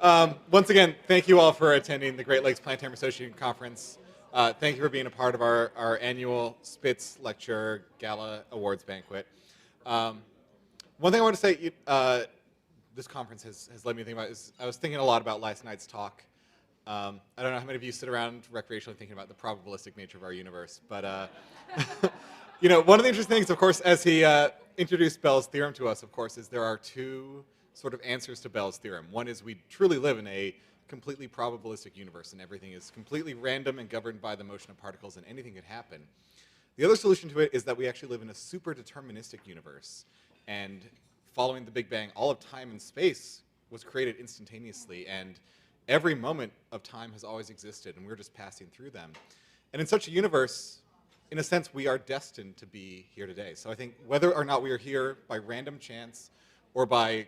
Once again, thank you all for attending the Great Lakes Planetarium Association Conference. Thank you for being a part of our annual Spitz Lecture Gala Awards Banquet. One thing I want to say, this conference has led me to think about is I was thinking a lot about last night's talk. I don't know how many of you sit around recreationally thinking about the probabilistic nature of our universe, but one of the interesting things, of course, as he introduced Bell's theorem to us, of course, is there are two sort of answers to Bell's theorem. One is we truly live in a completely probabilistic universe, and everything is completely random and governed by the motion of particles, and anything could happen. The other solution to it is that we actually live in a super deterministic universe, and following the Big Bang, all of time and space was created instantaneously, and every moment of time has always existed, and we're just passing through them. And in such a universe, in a sense, we are destined to be here today. So I think whether or not we are here by random chance or by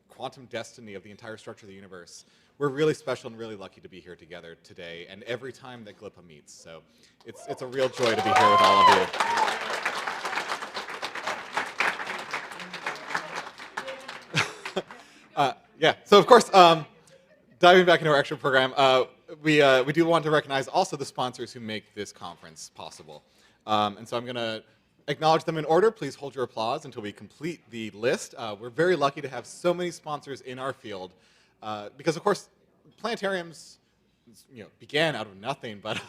quantum destiny of the entire structure of the universe, we're really special and really lucky to be here together today and every time that GLPA meets. So it's a real joy to be here with all of you. Yeah, so of course, diving back into our actual program, we do want to recognize also the sponsors who make this conference possible. And so I'm going to acknowledge them in order. Please hold your applause until we complete the list. We're very lucky to have so many sponsors in our field because, of course, planetariums began out of nothing, but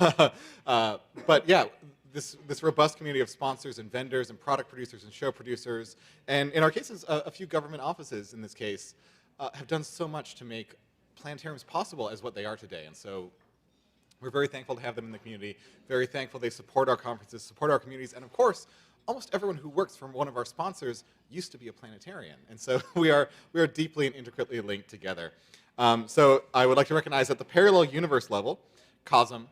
yeah, this robust community of sponsors and vendors and product producers and show producers, and in our cases, a few government offices in this case, have done so much to make planetariums possible as what they are today. And so we're very thankful to have them in the community, very thankful they support our conferences, support our communities, and of course, almost everyone who works for one of our sponsors used to be a planetarian. And so we are deeply and intricately linked together. So I would like to recognize at the parallel universe level, COSM,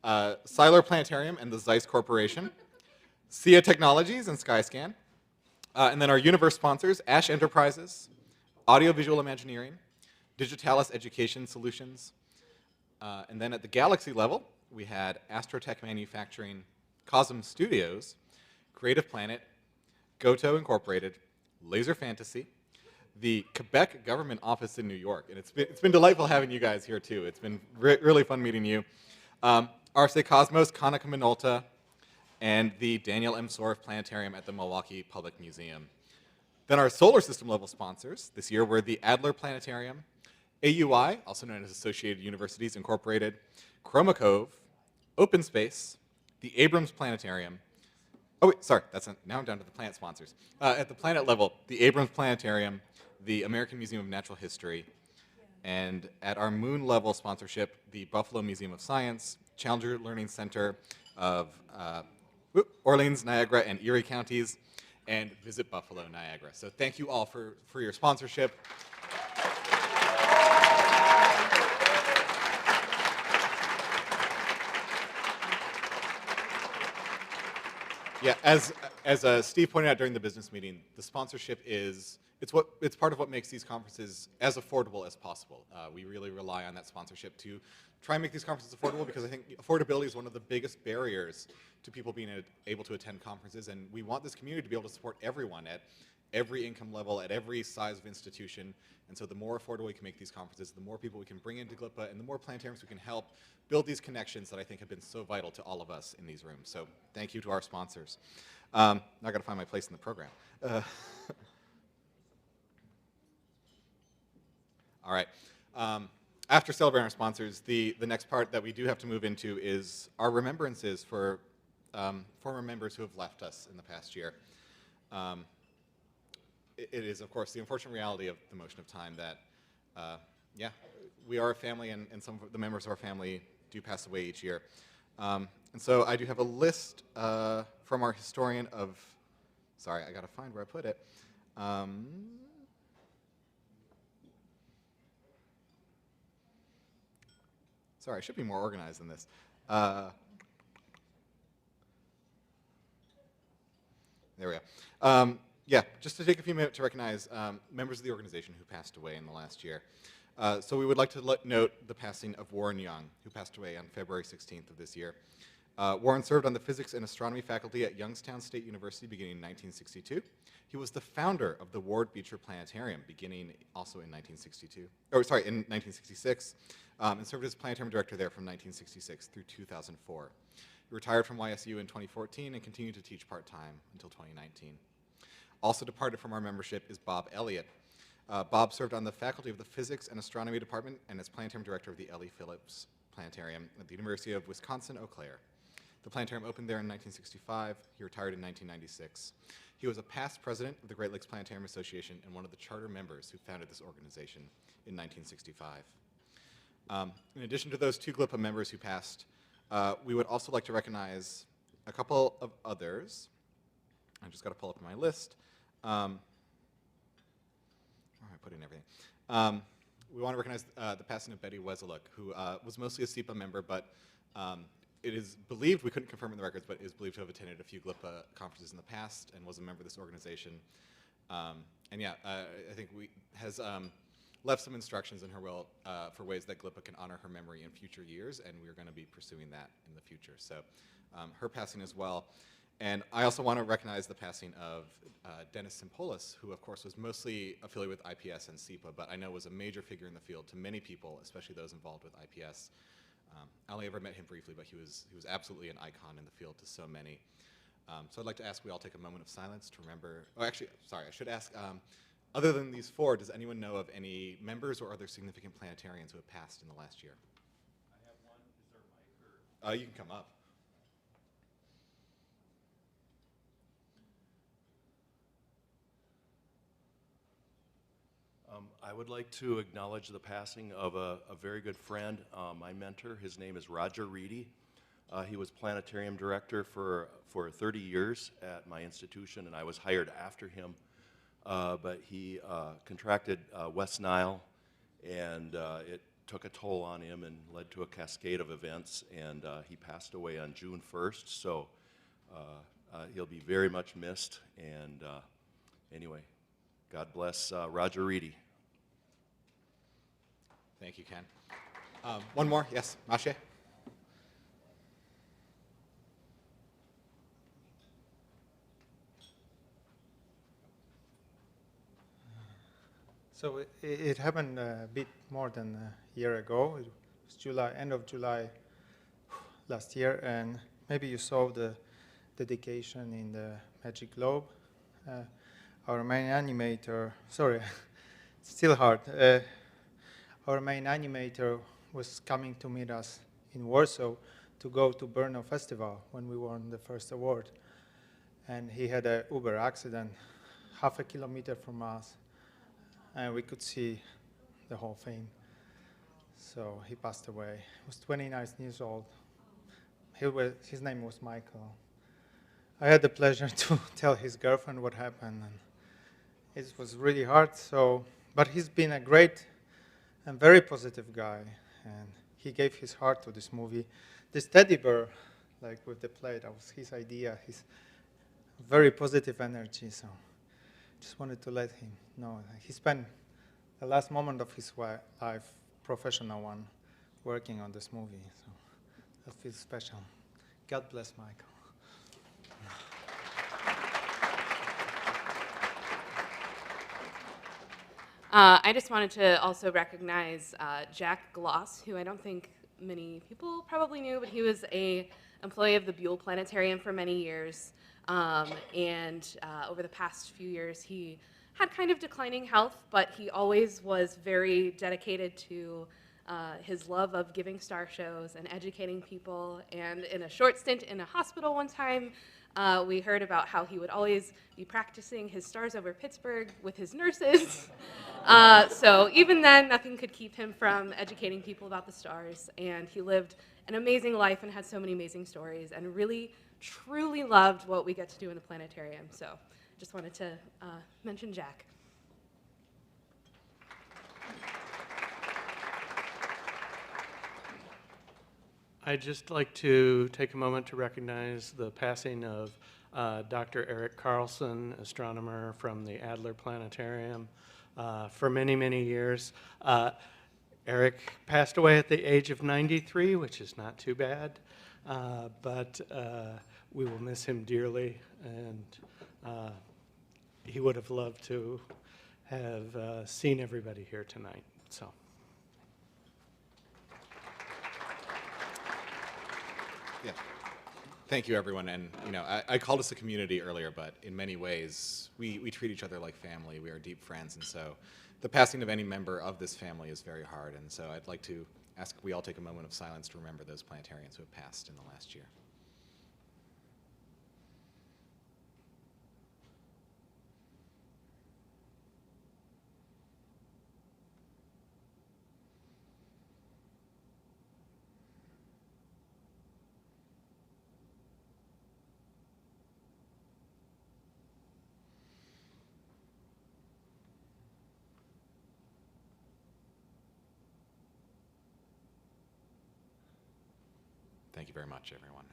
Siler Planetarium and the Zeiss Corporation, SIA Technologies and Skyscan, and then our universe sponsors, Ash Enterprises, Audiovisual Imagineering, Digitalis Education Solutions, and then at the galaxy level, we had Astrotech Manufacturing, Cosm Studios, Creative Planet, Goto Incorporated, Laser Fantasy, the Quebec Government Office in New York, and it's been delightful having you guys here too. It's been really fun meeting you. RSA Cosmos, Konica Minolta, and the Daniel M. Sorf Planetarium at the Milwaukee Public Museum. Then our solar system level sponsors this year were the Adler Planetarium, AUI, also known as Associated Universities Incorporated, Chroma Cove, Open Space, the Abrams Planetarium. Oh wait, sorry, now I'm down to the planet sponsors. At the planet level, the Abrams Planetarium, the American Museum of Natural History, and at our moon level sponsorship, the Buffalo Museum of Science, Challenger Learning Center of Orleans, Niagara, and Erie counties, and Visit Buffalo, Niagara. So thank you all for your sponsorship. Yeah, as Steve pointed out during the business meeting, the sponsorship it's part of what makes these conferences as affordable as possible. We really rely on that sponsorship to try and make these conferences affordable because I think affordability is one of the biggest barriers to people being able to attend conferences, and we want this community to be able to support everyone at every income level, at every size of institution. And so the more affordable we can make these conferences, the more people we can bring into GLPA, and the more planetariums we can help build these connections that I think have been so vital to all of us in these rooms. So thank you to our sponsors. Now I got to find my place in the program. All right. After celebrating our sponsors, the next part that we do have to move into is our remembrances for former members who have left us in the past year. It is, of course, the unfortunate reality of the motion of time that, yeah, we are a family, and some of the members of our family do pass away each year. And so I do have a list from our historian of, sorry, I got to find where I put it. Sorry, I should be more organized than this. There we go. Yeah, just to take a few minutes to recognize members of the organization who passed away in the last year. So we would like to note the passing of Warren Young, who passed away on February 16th of this year. Warren served on the physics and astronomy faculty at Youngstown State University beginning in 1962. He was the founder of the Ward Beecher Planetarium beginning also in 1966, and served as planetarium director there from 1966 through 2004. He retired from YSU in 2014 and continued to teach part-time until 2019. Also departed from our membership is Bob Elliott. Bob served on the faculty of the Physics and Astronomy Department and as planetarium director of the Ellie Phillips Planetarium at the University of Wisconsin-Eau Claire. The planetarium opened there in 1965. He retired in 1996. He was a past president of the Great Lakes Planetarium Association and one of the charter members who founded this organization in 1965. In addition to those two GLPA members who passed, we would also like to recognize a couple of others. I just got to pull up my list. Where am I putting everything? We want to recognize the passing of Betty Weseluk, who was mostly a SEPA member, but it is believed, we couldn't confirm in the records, but is believed to have attended a few GLPA conferences in the past and was a member of this organization. And yeah, I think has left some instructions in her will for ways that GLPA can honor her memory in future years, and we're going to be pursuing that in the future. So her passing as well. And I also want to recognize the passing of Dennis Simpolis, who of course was mostly affiliated with IPS and SEPA, but I know was a major figure in the field to many people, especially those involved with IPS. I only ever met him briefly, but he was absolutely an icon in the field to so many. So I'd like to ask we all take a moment of silence to remember, oh actually, sorry, I should ask, other than these four, does anyone know of any members or other significant planetarians who have passed in the last year? I have one. Is there a mic? Or? You can come up. I would like to acknowledge the passing of a very good friend, my mentor. His name is Roger Reedy. He was planetarium director for 30 years at my institution, and I was hired after him. But he contracted West Nile, and it took a toll on him and led to a cascade of events, and he passed away on June 1st, so he'll be very much missed. And anyway, God bless Roger Reedy. Thank you, Ken. One more, yes, Mashe? So it happened a bit more than a year ago. It was July, end of July last year, and maybe you saw the dedication in the Magic Globe. Our main animator, sorry, it's still hard. Our main animator was coming to meet us in Warsaw to go to Brno Festival when we won the first award. And he had an Uber accident half a kilometer from us, and we could see the whole thing. So he passed away. He was 29 years old. His name was Michael. I had the pleasure to tell his girlfriend what happened, and it was really hard. But he's been a great and very positive guy, and he gave his heart to this movie. This teddy bear, like with the plate, that was his idea. His very positive energy. So just wanted to let him know. He spent the last moment of his life, professional one, working on this movie. So that feels special. God bless Michael. I just wanted to also recognize Jack Gloss, who I don't think many people probably knew, but he was an employee of the Buell Planetarium for many years. And over the past few years, he had kind of declining health, but he always was very dedicated to his love of giving star shows and educating people. And in a short stint in a hospital one time, we heard about how he would always be practicing his stars over Pittsburgh with his nurses. So even then, nothing could keep him from educating people about the stars. And he lived an amazing life and had so many amazing stories and really, truly loved what we get to do in the planetarium. So just wanted to mention Jack. I'd just like to take a moment to recognize the passing of Dr. Eric Carlson, astronomer from the Adler Planetarium, for many, many years. Eric passed away at the age of 93, which is not too bad. but we will miss him dearly, and he would have loved to have seen everybody here tonight. So. Yeah. Thank you, everyone. And I called us a community earlier, but in many ways, we treat each other like family. We are deep friends, and so the passing of any member of this family is very hard. And so I'd like to ask we all take a moment of silence to remember those planetarians who have passed in the last year. Thank you very much, everyone.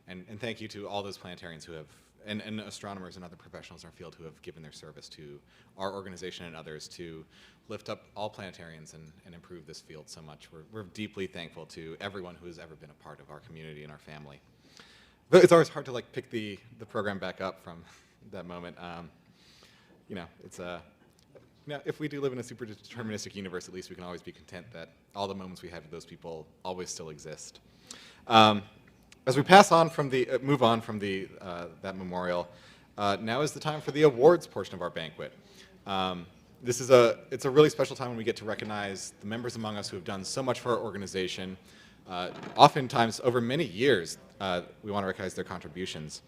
And thank you to all those planetarians who have, and astronomers and other professionals in our field who have given their service to our organization and others to lift up all planetarians and improve this field so much. We're deeply thankful to everyone who has ever been a part of our community and our family. But it's always hard to pick the program back up from that moment. If we do live in a super deterministic universe, at least we can always be content that all the moments we have with those people always still exist. As we move on from that memorial, now is the time for the awards portion of our banquet. It's a really special time when we get to recognize the members among us who have done so much for our organization. Oftentimes, over many years, we want to recognize their contributions.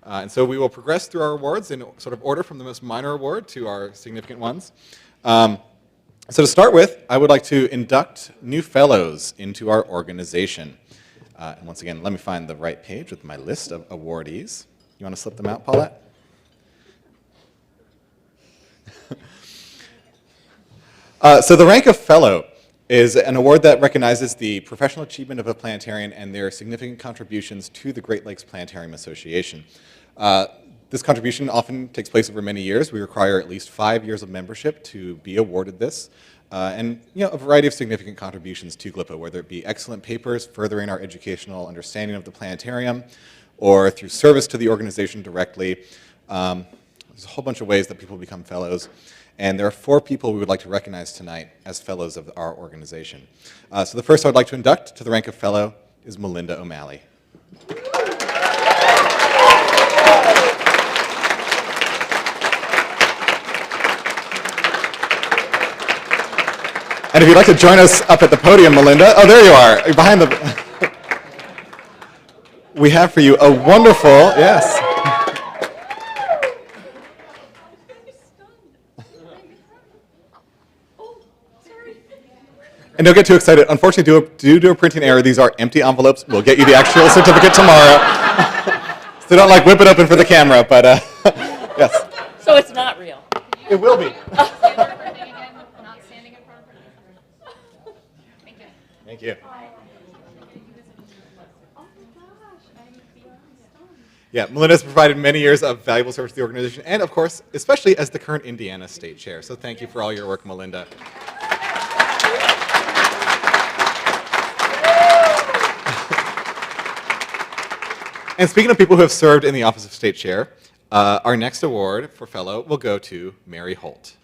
And so we will progress through our awards in sort of order from the most minor award to our significant ones. So to start with, I would like to induct new fellows into our organization. And once again, let me find the right page with my list of awardees. You want to slip them out, Paulette? So the rank of fellow is an award that recognizes the professional achievement of a planetarian and their significant contributions to the Great Lakes Planetarium Association. This contribution often takes place over many years. We require at least 5 years of membership to be awarded this. And a variety of significant contributions to GLPA, whether it be excellent papers furthering our educational understanding of the planetarium, or through service to the organization directly. There's a whole bunch of ways that people become fellows. And there are 4 people we would like to recognize tonight as fellows of our organization. So the first I would like to induct to the rank of fellow is Melinda O'Malley. And if you'd like to join us up at the podium, Melinda, oh, there you are, you're behind the... We have for you a wonderful, yes. And don't get too excited. Unfortunately, due to a printing error, these are empty envelopes. We'll get you the actual certificate tomorrow. So don't whip it open for the camera, but yes. So it's not real. It will be. Thank you. Yeah, Melinda's provided many years of valuable service to the organization, and of course, especially as the current Indiana State Chair. So thank you for all your work, Melinda. And speaking of people who have served in the office of State Chair, our next award for fellow will go to Mary Holt.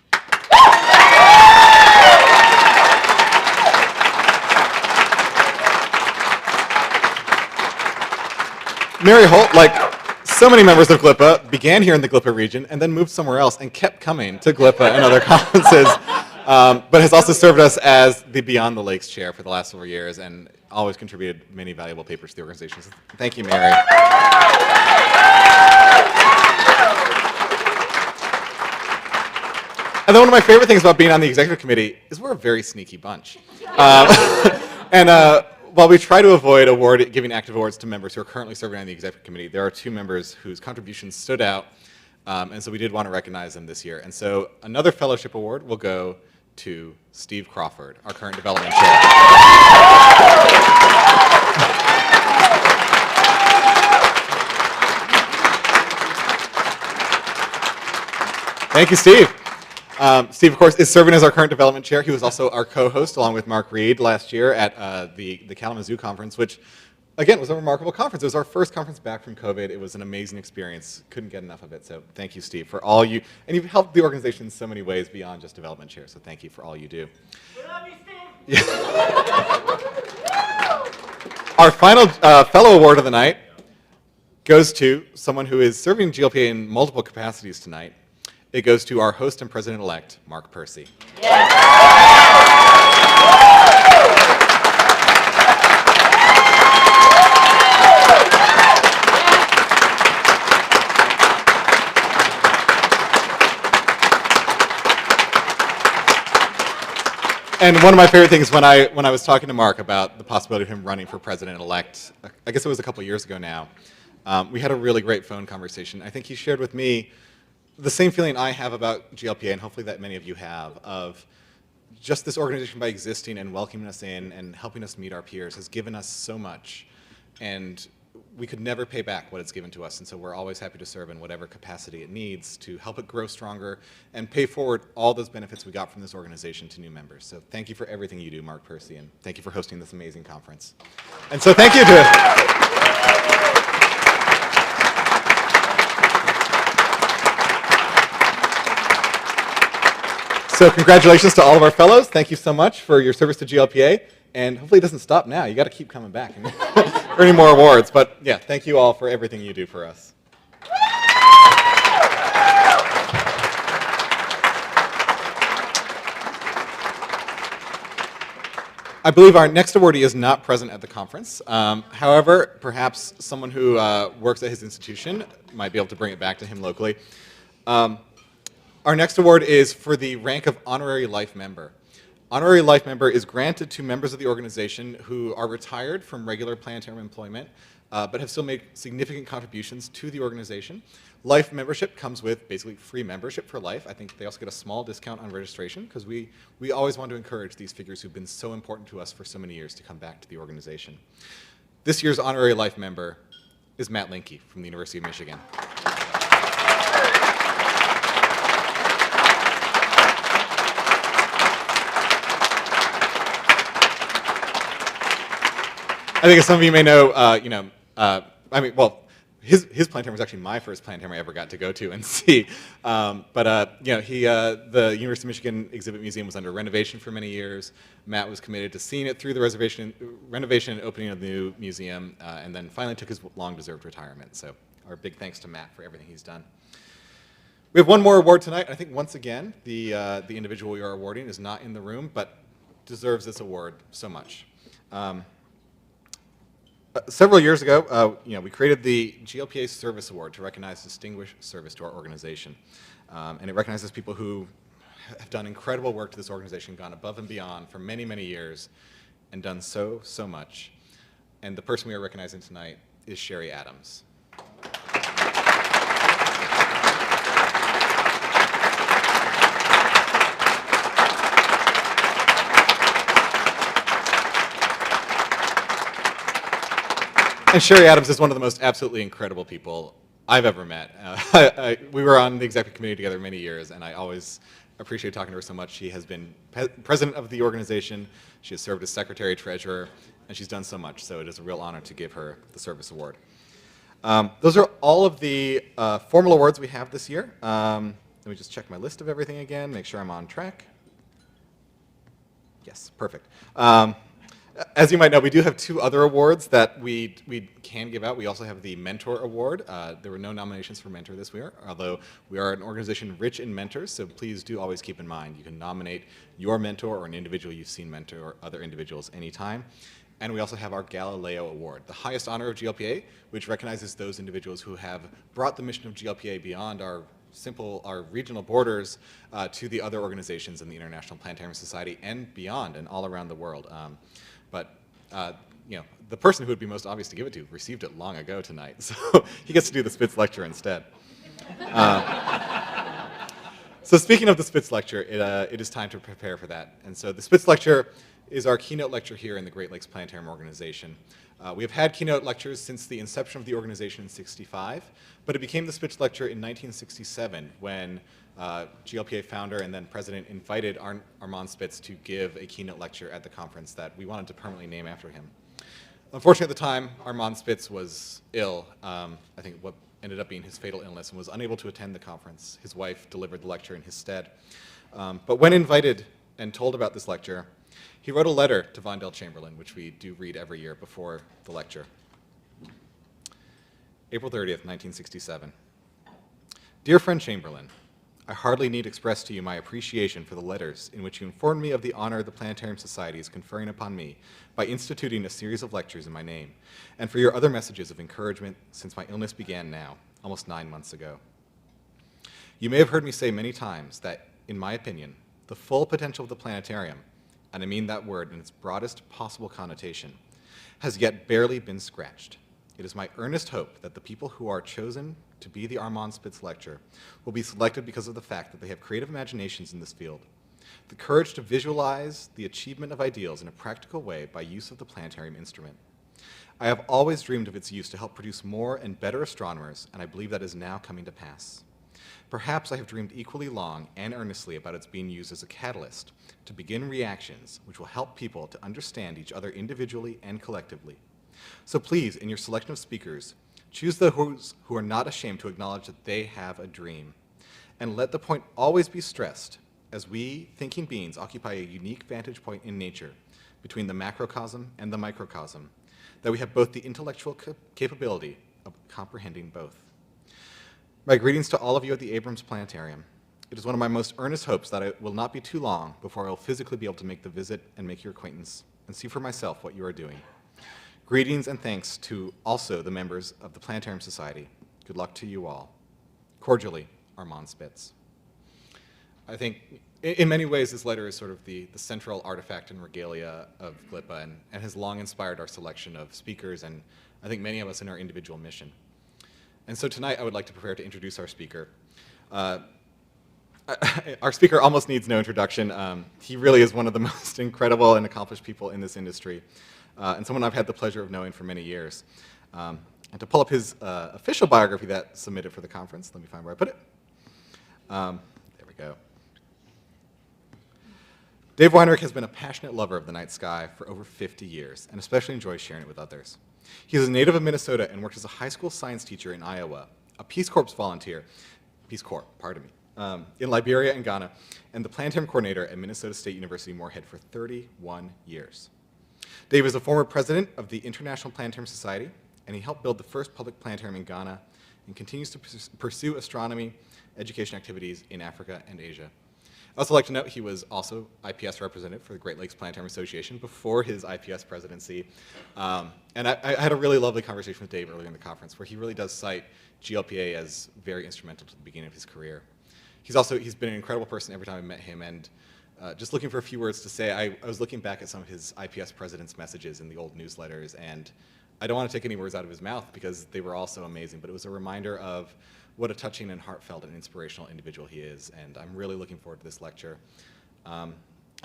Mary Holt, like so many members of GLPA, began here in the GLPA region and then moved somewhere else and kept coming to GLPA and other conferences, but has also served us as the Beyond the Lakes chair for the last several years and always contributed many valuable papers to the organization. So thank you, Mary. And then one of my favorite things about being on the executive committee is we're a very sneaky bunch. While we try to avoid giving active awards to members who are currently serving on the executive committee, there are 2 members whose contributions stood out, and so we did want to recognize them this year. And so another fellowship award will go to Steve Crawford, our current development chair. Thank you, Steve. Steve, of course, is serving as our current development chair. He was also our co-host, along with Mark Reed, last year at the Kalamazoo conference, which, again, it was a remarkable conference. It was our first conference back from COVID. It was an amazing experience. Couldn't get enough of it. So thank you, Steve, for all you, and you've helped the organization in so many ways beyond just development chair. So thank you for all you do. We love you, Steve. Our final fellow award of the night goes to someone who is serving GLPA in multiple capacities tonight. It goes to our host and president-elect, Mark Percy. And one of my favorite things when I was talking to Mark about the possibility of him running for president-elect, I guess it was a couple years ago now, we had a really great phone conversation. I think he shared with me the same feeling I have about GLPA, and hopefully that many of you have, of just this organization by existing and welcoming us in and helping us meet our peers has given us so much. And we could never pay back what it's given to us, and so we're always happy to serve in whatever capacity it needs to help it grow stronger and pay forward all those benefits we got from this organization to new members. So thank you for everything you do, Mark Percy, and thank you for hosting this amazing conference. And so thank you to So congratulations to all of our fellows. Thank you so much for your service to GLPA. And hopefully it doesn't stop now. You got to keep coming back and earning more awards. But yeah, thank you all for everything you do for us. I believe our next awardee is not present at the conference. However, perhaps someone who works at his institution might be able to bring it back to him locally. Our next award is for the rank of Honorary Life Member. Honorary Life Member is granted to members of the organization who are retired from regular planetarium employment, but have still made significant contributions to the organization. Life membership comes with basically free membership for life. I think they also get a small discount on registration because we always want to encourage these figures who've been so important to us for so many years to come back to the organization. This year's Honorary Life Member is Matt Linke from the University of Michigan. I think as some of you may know, his planetarium was actually my first planetarium I ever got to go to and see. The University of Michigan Exhibit Museum was under renovation for many years. Matt was committed to seeing it through the renovation and opening of the new museum, and then finally took his long-deserved retirement. So our big thanks to Matt for everything he's done. We have one more award tonight. I think once again, the individual we are awarding is not in the room, but deserves this award so much. Several years ago, we created the GLPA Service Award to recognize distinguished service to our organization. And it recognizes people who have done incredible work to this organization, gone above and beyond for many, many years, and done so much. And the person we are recognizing tonight is Sherry Adams. And Sherry Adams is one of the most absolutely incredible people I've ever met. We were on the executive committee together many years, and I always appreciate talking to her so much. She has been president of the organization, she has served as secretary, treasurer, and she's done so much, so it is a real honor to give her the service award. Those are all of the formal awards we have this year. Let me just check my list of everything again, make sure I'm on track. Yes, perfect. As you might know, we do have two other awards that we can give out. We also have the Mentor Award. There were no nominations for Mentor this year, although we are an organization rich in mentors, so please do always keep in mind you can nominate your mentor or an individual you've seen mentor or other individuals anytime. And we also have our Galileo Award, the highest honor of GLPA, which recognizes those individuals who have brought the mission of GLPA beyond our regional borders to the other organizations in the International Planetarium Society and beyond and all around the world. The person who would be most obvious to give it to received it long ago tonight, so he gets to do the Spitz lecture instead. So speaking of the Spitz lecture, it is time to prepare for that. And so the Spitz lecture is our keynote lecture here in the Great Lakes Planetarium Organization. We have had keynote lectures since the inception of the organization in '65, but it became the Spitz lecture in 1967 when GLPA founder and then president invited Armand Spitz to give a keynote lecture at the conference that we wanted to permanently name after him. Unfortunately, at the time, Armand Spitz was ill. I think what ended up being his fatal illness, and was unable to attend the conference. His wife delivered the lecture in his stead. But when invited and told about this lecture, he wrote a letter to Vondel Chamberlain, which we do read every year before the lecture. April 30th, 1967. Dear friend Chamberlain, I hardly need express to you my appreciation for the letters in which you informed me of the honor the Planetarium Society is conferring upon me by instituting a series of lectures in my name, and for your other messages of encouragement since my illness began now, almost 9 months ago. You may have heard me say many times that, in my opinion, the full potential of the planetarium, and I mean that word in its broadest possible connotation, has yet barely been scratched. It is my earnest hope that the people who are chosen to be the Armand Spitz Lecture will be selected because of the fact that they have creative imaginations in this field, the courage to visualize the achievement of ideals in a practical way by use of the planetarium instrument. I have always dreamed of its use to help produce more and better astronomers, and I believe that is now coming to pass. Perhaps I have dreamed equally long and earnestly about its being used as a catalyst to begin reactions which will help people to understand each other individually and collectively. So please, in your selection of speakers, choose those who are not ashamed to acknowledge that they have a dream. And let the point always be stressed, as we, thinking beings, occupy a unique vantage point in nature between the macrocosm and the microcosm, that we have both the intellectual capability of comprehending both. My greetings to all of you at the Abrams Planetarium. It is one of my most earnest hopes that it will not be too long before I will physically be able to make the visit and make your acquaintance and see for myself what you are doing. Greetings and thanks to also the members of the Planetarium Society. Good luck to you all. Cordially, Armand Spitz. I think in many ways this letter is sort of the central artifact and regalia of GLPA and has long inspired our selection of speakers and I think many of us in our individual mission. And so tonight I would like to prepare to introduce our speaker. Our speaker almost needs no introduction. He really is one of the most incredible and accomplished people in this industry. And someone I've had the pleasure of knowing for many years. And to pull up his official biography that's submitted for the conference, let me find where I put it. There we go. Dave Weinrich has been a passionate lover of the night sky for over 50 years, and especially enjoys sharing it with others. He is a native of Minnesota and worked as a high school science teacher in Iowa, a Peace Corps volunteer, in Liberia and Ghana, and the planetarium coordinator at Minnesota State University Moorhead for 31 years. Dave is a former president of the International Planetarium Society, and he helped build the first public planetarium in Ghana and continues to pursue astronomy education activities in Africa and Asia. I'd also like to note he was also IPS representative for the Great Lakes Planetarium Association before his IPS presidency. And I had a really lovely conversation with Dave earlier in the conference where he really does cite GLPA as very instrumental to the beginning of his career. He's been an incredible person every time I met him, and just looking for a few words to say, I was looking back at some of his IPS president's messages in the old newsletters, and I don't want to take any words out of his mouth because they were all so amazing, but it was a reminder of what a touching and heartfelt and inspirational individual he is, and I'm really looking forward to this lecture. I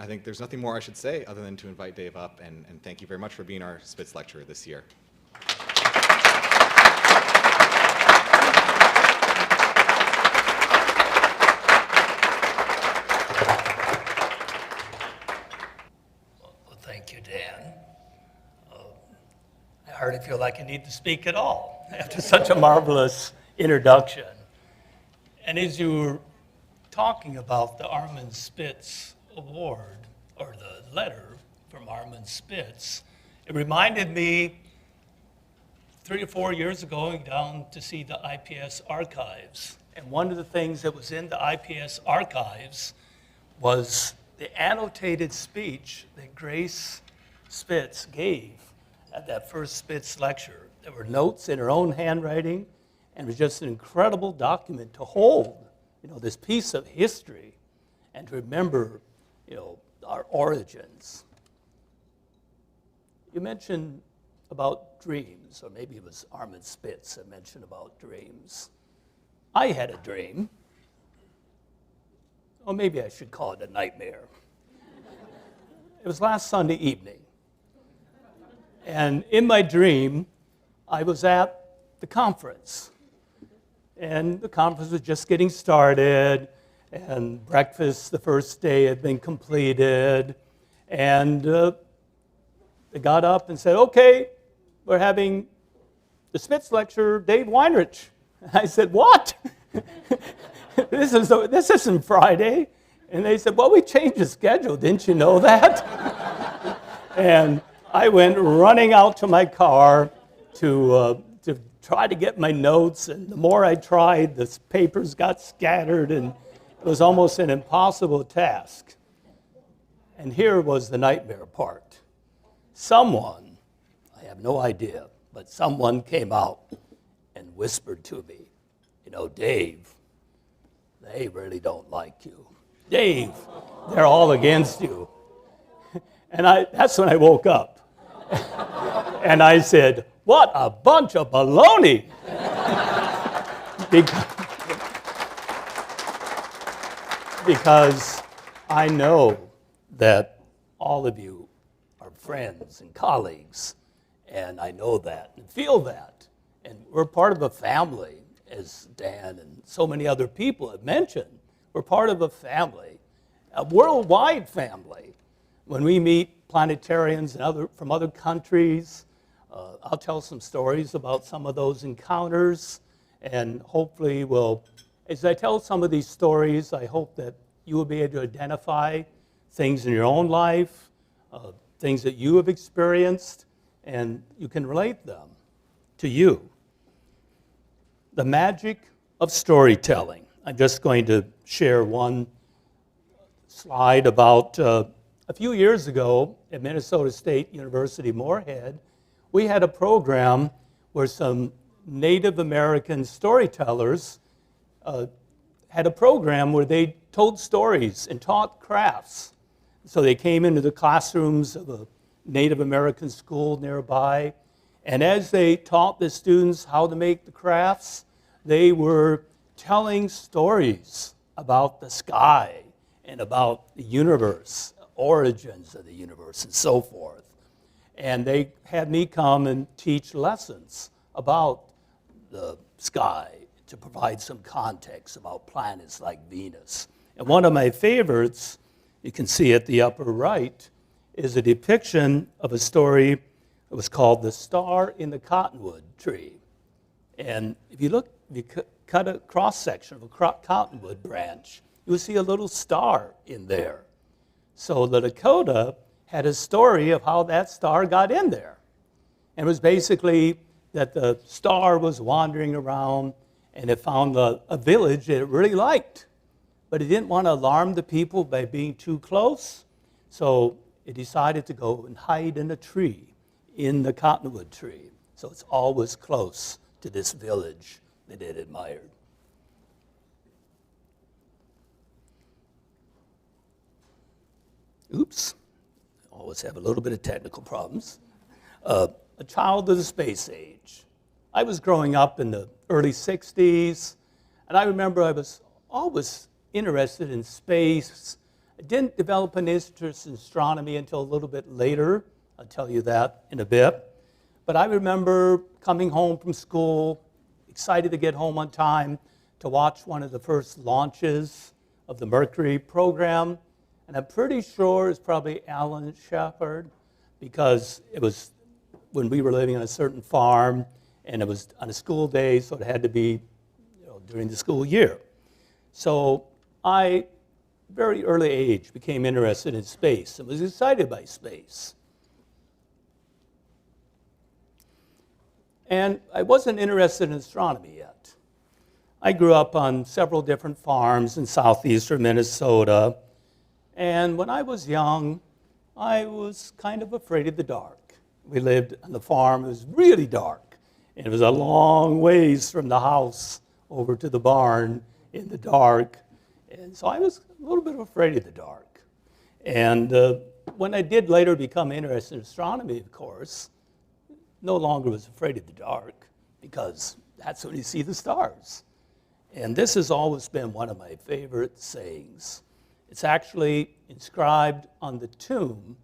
think there's nothing more I should say other than to invite Dave up, and thank you very much for being our Spitz lecturer this year. Thank you, Dan. I hardly feel like I need to speak at all after such a marvelous introduction. And as you were talking about the Armand Spitz Award, or the letter from Armand Spitz, it reminded me 3 or 4 years ago going down to see the IPS archives. And one of the things that was in the IPS archives was the annotated speech that Grace Spitz gave at that first Spitz lecture. There were notes in her own handwriting, and it was just an incredible document to hold, this piece of history and to remember, our origins. You mentioned about dreams, or maybe it was Armand Spitz that mentioned about dreams. I had a dream. Or maybe I should call it a nightmare. It was last Sunday evening. And in my dream, I was at the conference. And the conference was just getting started, and breakfast the first day had been completed. And they got up and said, okay, we're having the Spitz lecturer, Dave Weinrich. And I said, what? This isn't Friday. And they said, well, we changed the schedule. Didn't you know that? And I went running out to my car to try to get my notes. And the more I tried, the papers got scattered, and it was almost an impossible task. And here was the nightmare part. Someone, I have no idea, but someone came out and whispered to me, you know, Dave, they really don't like you. Dave, they're all against you. And that's when I woke up. And I said, what a bunch of baloney. Because I know that all of you are friends and colleagues, and I know that and feel that. And we're part of a family, as Dan and so many other people have mentioned. We're part of a family, a worldwide family. When we meet planetarians and from other countries, I'll tell some stories about some of those encounters, and hopefully as I tell some of these stories, I hope that you will be able to identify things in your own life, things that you have experienced, and you can relate them to you. The magic of storytelling. I'm just going to share one slide about a few years ago at Minnesota State University Moorhead. We had a program where some Native American storytellers had a program where they told stories and taught crafts. So they came into the classrooms of a Native American school nearby, and as they taught the students how to make the crafts, they were telling stories about the sky and about the universe, origins of the universe, and so forth. And they had me come and teach lessons about the sky to provide some context about planets like Venus. And one of my favorites, you can see at the upper right, is a depiction of a story that was called The Star in the Cottonwood Tree. And if you cut a cross-section of a cottonwood branch, you will see a little star in there. So the Lakota had a story of how that star got in there. And it was basically that the star was wandering around and it found a village that it really liked. But it didn't want to alarm the people by being too close, so it decided to go and hide in a tree, in the cottonwood tree. So it's always close to this village that it admired. Oops, always have a little bit of technical problems. A child of the space age. I was growing up in the early 60s, and I remember I was always interested in space. I didn't develop an interest in astronomy until a little bit later. I'll tell you that in a bit. But I remember coming home from school, excited to get home on time to watch one of the first launches of the Mercury program. And I'm pretty sure it's probably Alan Shepard, because it was when we were living on a certain farm, and it was on a school day, so it had to be during the school year. So I, very early age, became interested in space and was excited by space. And I wasn't interested in astronomy yet. I grew up on several different farms in southeastern Minnesota, and when I was young, I was kind of afraid of the dark. We lived on the farm, it was really dark, and it was a long ways from the house over to the barn in the dark, and so I was a little bit afraid of the dark. And when I did later become interested in astronomy, of course, no longer was afraid of the dark, because that's when you see the stars. And this has always been one of my favorite sayings. It's actually inscribed on the tomb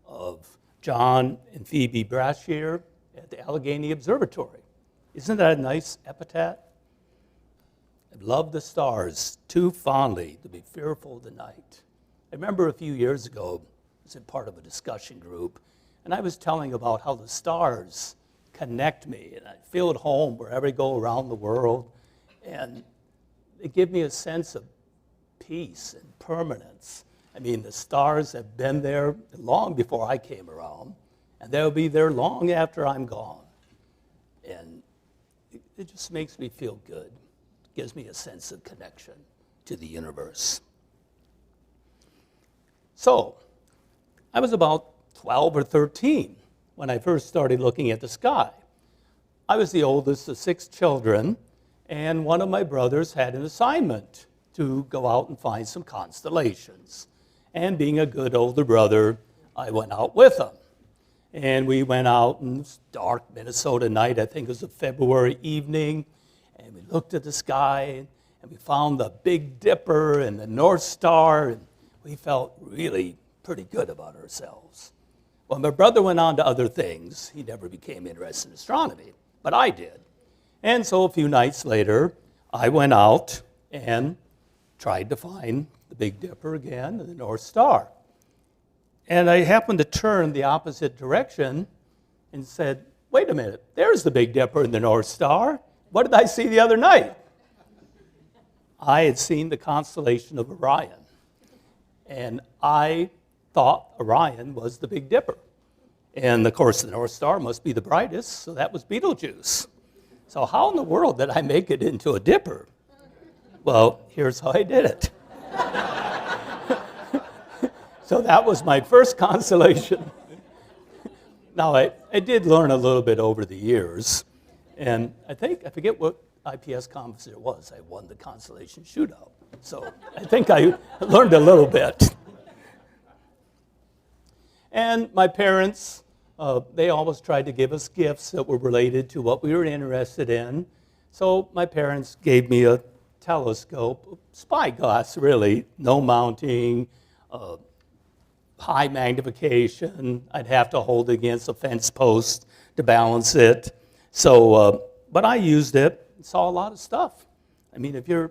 of John and Phoebe Brashear at the Allegheny Observatory. Isn't that a nice epitaph? I love the stars too fondly to be fearful of the night. I remember a few years ago, I was in part of a discussion group, and I was telling about how the stars connect me, and I feel at home wherever I go around the world, and they give me a sense of peace and permanence. I mean, the stars have been there long before I came around, and they'll be there long after I'm gone. And it just makes me feel good. It gives me a sense of connection to the universe. So, I was about 12 or 13 when I first started looking at the sky. I was the oldest of 6 children, and one of my brothers had an assignment to go out and find some constellations. And being a good older brother, I went out with him. And we went out in dark Minnesota night, I think it was a February evening, and we looked at the sky, and we found the Big Dipper and the North Star, and we felt really pretty good about ourselves. Well, my brother went on to other things. He never became interested in astronomy, but I did. And so a few nights later, I went out and tried to find the Big Dipper again and the North Star. And I happened to turn the opposite direction and said, wait a minute, there's the Big Dipper and the North Star. What did I see the other night? I had seen the constellation of Orion. And I thought Orion was the Big Dipper. And of course, the North Star must be the brightest, so that was Betelgeuse. So how in the world did I make it into a dipper? Well, here's how I did it. So that was my first constellation. Now, I did learn a little bit over the years, and I forget what IPS conference it was. I won the constellation shootout. So I think I learned a little bit. And my parents, they always tried to give us gifts that were related to what we were interested in. So my parents gave me a telescope, spyglass really, no mounting, high magnification. I'd have to hold it against a fence post to balance it. So, but I used it and saw a lot of stuff. I mean, if you're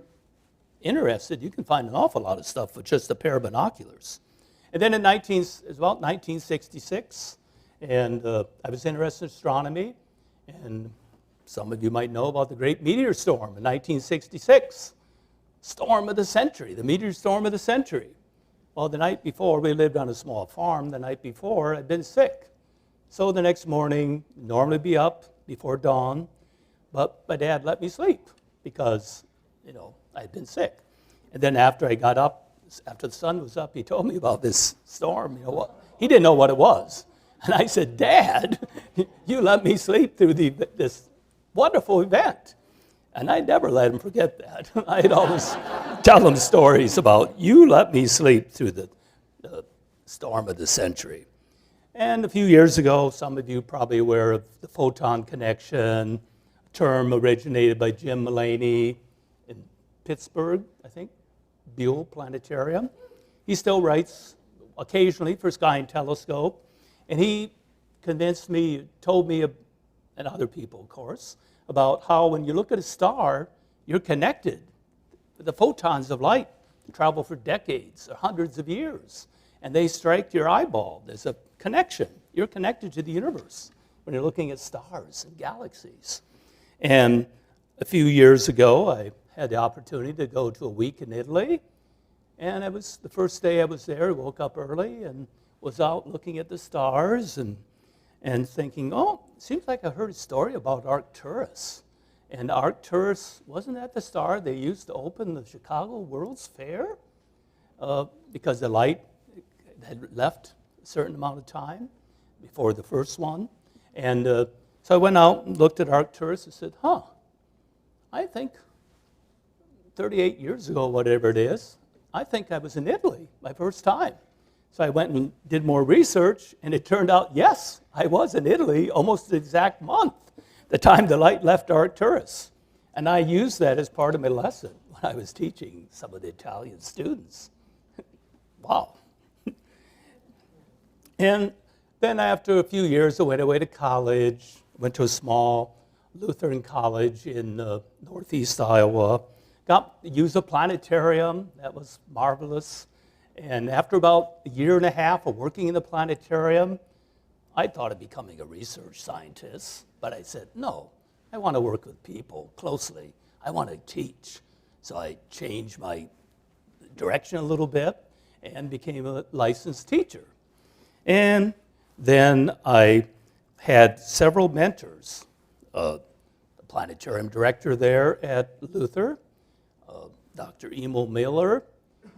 interested, you can find an awful lot of stuff with just a pair of binoculars. And then it was about 1966, and I was interested in astronomy, and some of you might know about the great meteor storm in 1966. Storm of the century, the meteor storm of the century. Well, the night before, we lived on a small farm. The night before, I'd been sick. So the next morning, normally be up before dawn, but my dad let me sleep because, I'd been sick. And then after I got up, after the sun was up, he told me about this storm. He didn't know what it was. And I said, Dad, you let me sleep through this wonderful event. And I never let him forget that. I'd always tell him stories about, you let me sleep through the storm of the century. And a few years ago, some of you are probably aware of the photon connection, a term originated by Jim Mullaney in Pittsburgh, I think, Buell Planetarium. He still writes occasionally for Sky and Telescope. And he convinced me, told me, and other people, of course, about how when you look at a star, you're connected. The photons of light travel for decades or hundreds of years, and they strike your eyeball. There's a connection. You're connected to the universe when you're looking at stars and galaxies. And a few years ago, I had the opportunity to go to a week in Italy, and it was the first day I was there. I woke up early and was out looking at the stars and thinking, oh, it seems like I heard a story about Arcturus. And Arcturus, wasn't that the star they used to open the Chicago World's Fair? Because the light had left a certain amount of time before the first one. And so I went out and looked at Arcturus and said, I think 38 years ago, whatever it is, I think I was in Italy my first time. So I went and did more research, and it turned out, yes, I was in Italy almost the exact month, the time the light left Arcturus. And I used that as part of my lesson when I was teaching some of the Italian students. Wow. And then after a few years, I went away to college, went to a small Lutheran college in northeast Iowa, got to use a planetarium. That was marvelous. And after about a year and a half of working in the planetarium, I thought of becoming a research scientist, but I said, no, I want to work with people closely. I want to teach. So I changed my direction a little bit and became a licensed teacher. And then I had several mentors. The planetarium director there at Luther, Dr. Emil Miller.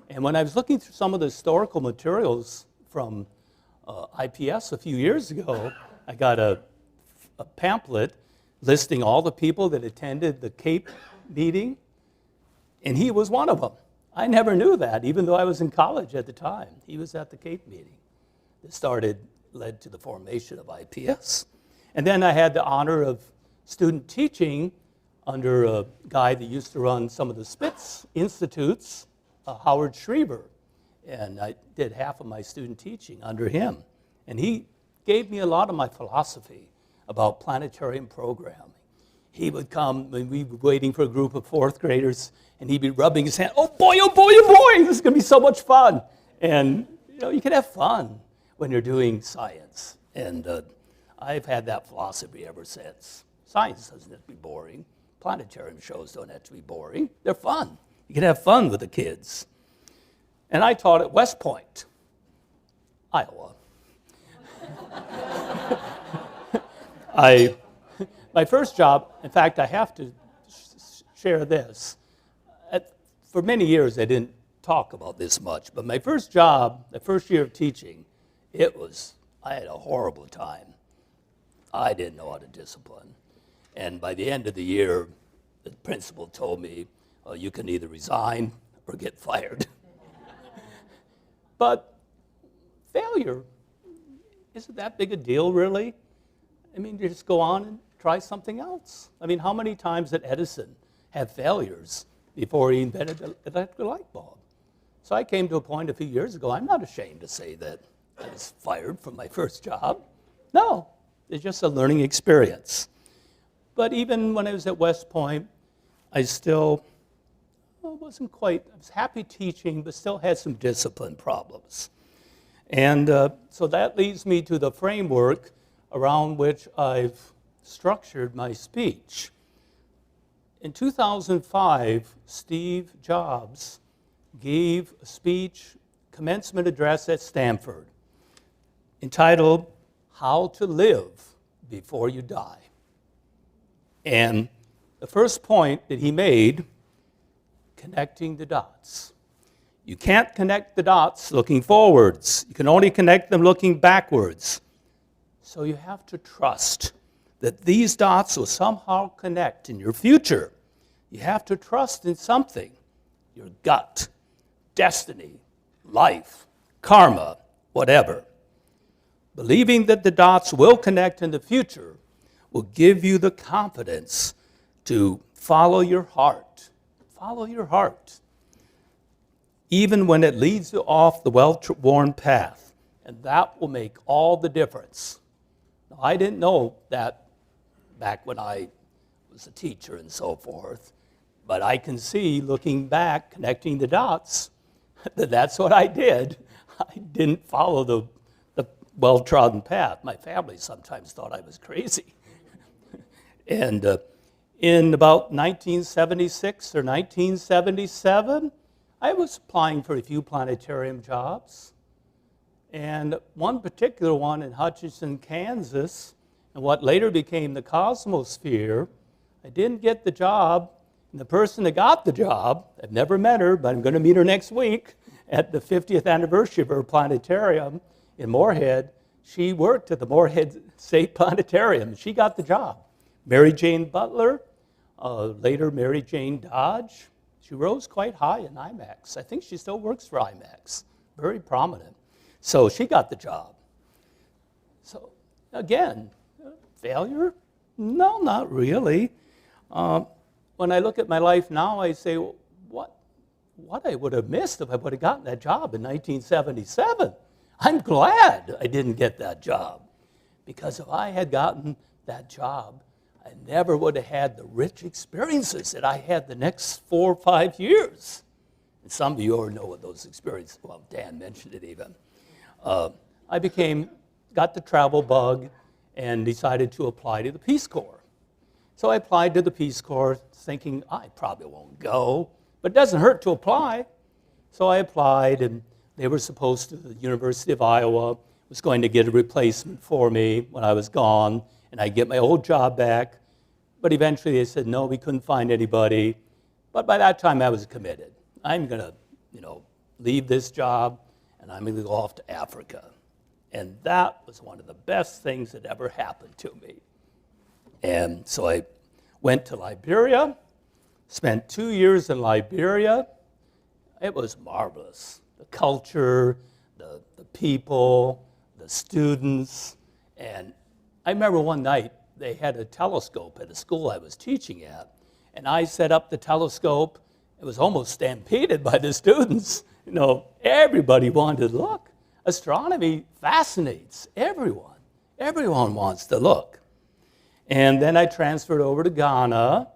And when I was looking through some of the historical materials from IPS a few years ago, I got a pamphlet listing all the people that attended the CAPE meeting, and he was one of them. I never knew that, even though I was in college at the time. He was at the CAPE meeting. That led to the formation of IPS. And then I had the honor of student teaching under a guy that used to run some of the Spitz institutes, Howard Schriever. And I did half of my student teaching under him. And he gave me a lot of my philosophy about planetarium programming. He would come when we were waiting for a group of fourth graders, and he'd be rubbing his hand, oh boy, oh boy, oh boy, this is going to be so much fun. And you can have fun when you're doing science. And I've had that philosophy ever since. Science doesn't have to be boring. Planetarium shows don't have to be boring. They're fun. You can have fun with the kids. And I taught at West Point, Iowa. My first job, in fact, I have to share this. For many years, I didn't talk about this much, but my first job, the first year of teaching, I had a horrible time. I didn't know how to discipline. And by the end of the year, the principal told me, you can either resign or get fired. But failure, isn't that big a deal, really? I mean, you just go on and try something else. I mean, how many times did Edison have failures before he invented the electric light bulb? So I came to a point a few years ago, I'm not ashamed to say that I was fired from my first job. No, it's just a learning experience. But even when I was at West Point, I still I was happy teaching, but still had some discipline problems. And so that leads me to the framework around which I've structured my speech. In 2005, Steve Jobs gave a speech, commencement address at Stanford, entitled, How to Live Before You Die. And the first point that he made, connecting the dots. You can't connect the dots looking forwards. You can only connect them looking backwards. So you have to trust that these dots will somehow connect in your future. You have to trust in something, your gut, destiny, life, karma, whatever. Believing that the dots will connect in the future will give you the confidence to follow your heart. Follow your heart, even when it leads you off the well-worn path, and that will make all the difference. Now, I didn't know that back when I was a teacher and so forth, but I can see, looking back, connecting the dots, that that's what I did. I didn't follow the well-trodden path. My family sometimes thought I was crazy. And in about 1976 or 1977, I was applying for a few planetarium jobs. And one particular one in Hutchinson, Kansas, and what later became the Cosmosphere, I didn't get the job. And the person that got the job, I've never met her, but I'm going to meet her next week at the 50th anniversary of her planetarium in Moorhead. She worked at the Moorhead State Planetarium. She got the job. Mary Jane Butler, later Mary Jane Dodge. She rose quite high in IMAX. I think she still works for IMAX, very prominent. So she got the job. So again, failure? No, not really. When I look at my life now, I say, well, what I would have missed if I would have gotten that job in 1977. I'm glad I didn't get that job, because if I had gotten that job, I never would have had the rich experiences that I had the next 4 or 5 years. And some of you already know what those experiences, well, Dan mentioned it even. I became got the travel bug and decided to apply to the Peace Corps. So I applied to the Peace Corps thinking, I probably won't go, but it doesn't hurt to apply. So I applied, and they were supposed to, the University of Iowa was going to get a replacement for me when I was gone, and I'd get my old job back. But eventually they said, no, we couldn't find anybody. But by that time I was committed. I'm going to, leave this job, and I'm going to go off to Africa. And that was one of the best things that ever happened to me. And so I went to Liberia, spent 2 years in Liberia. It was marvelous. The culture, the people, the students. And I remember one night they had a telescope at a school I was teaching at. And I set up the telescope. It was almost stampeded by the students. Everybody wanted to look. Astronomy fascinates everyone. Everyone wants to look. And then I transferred over to Ghana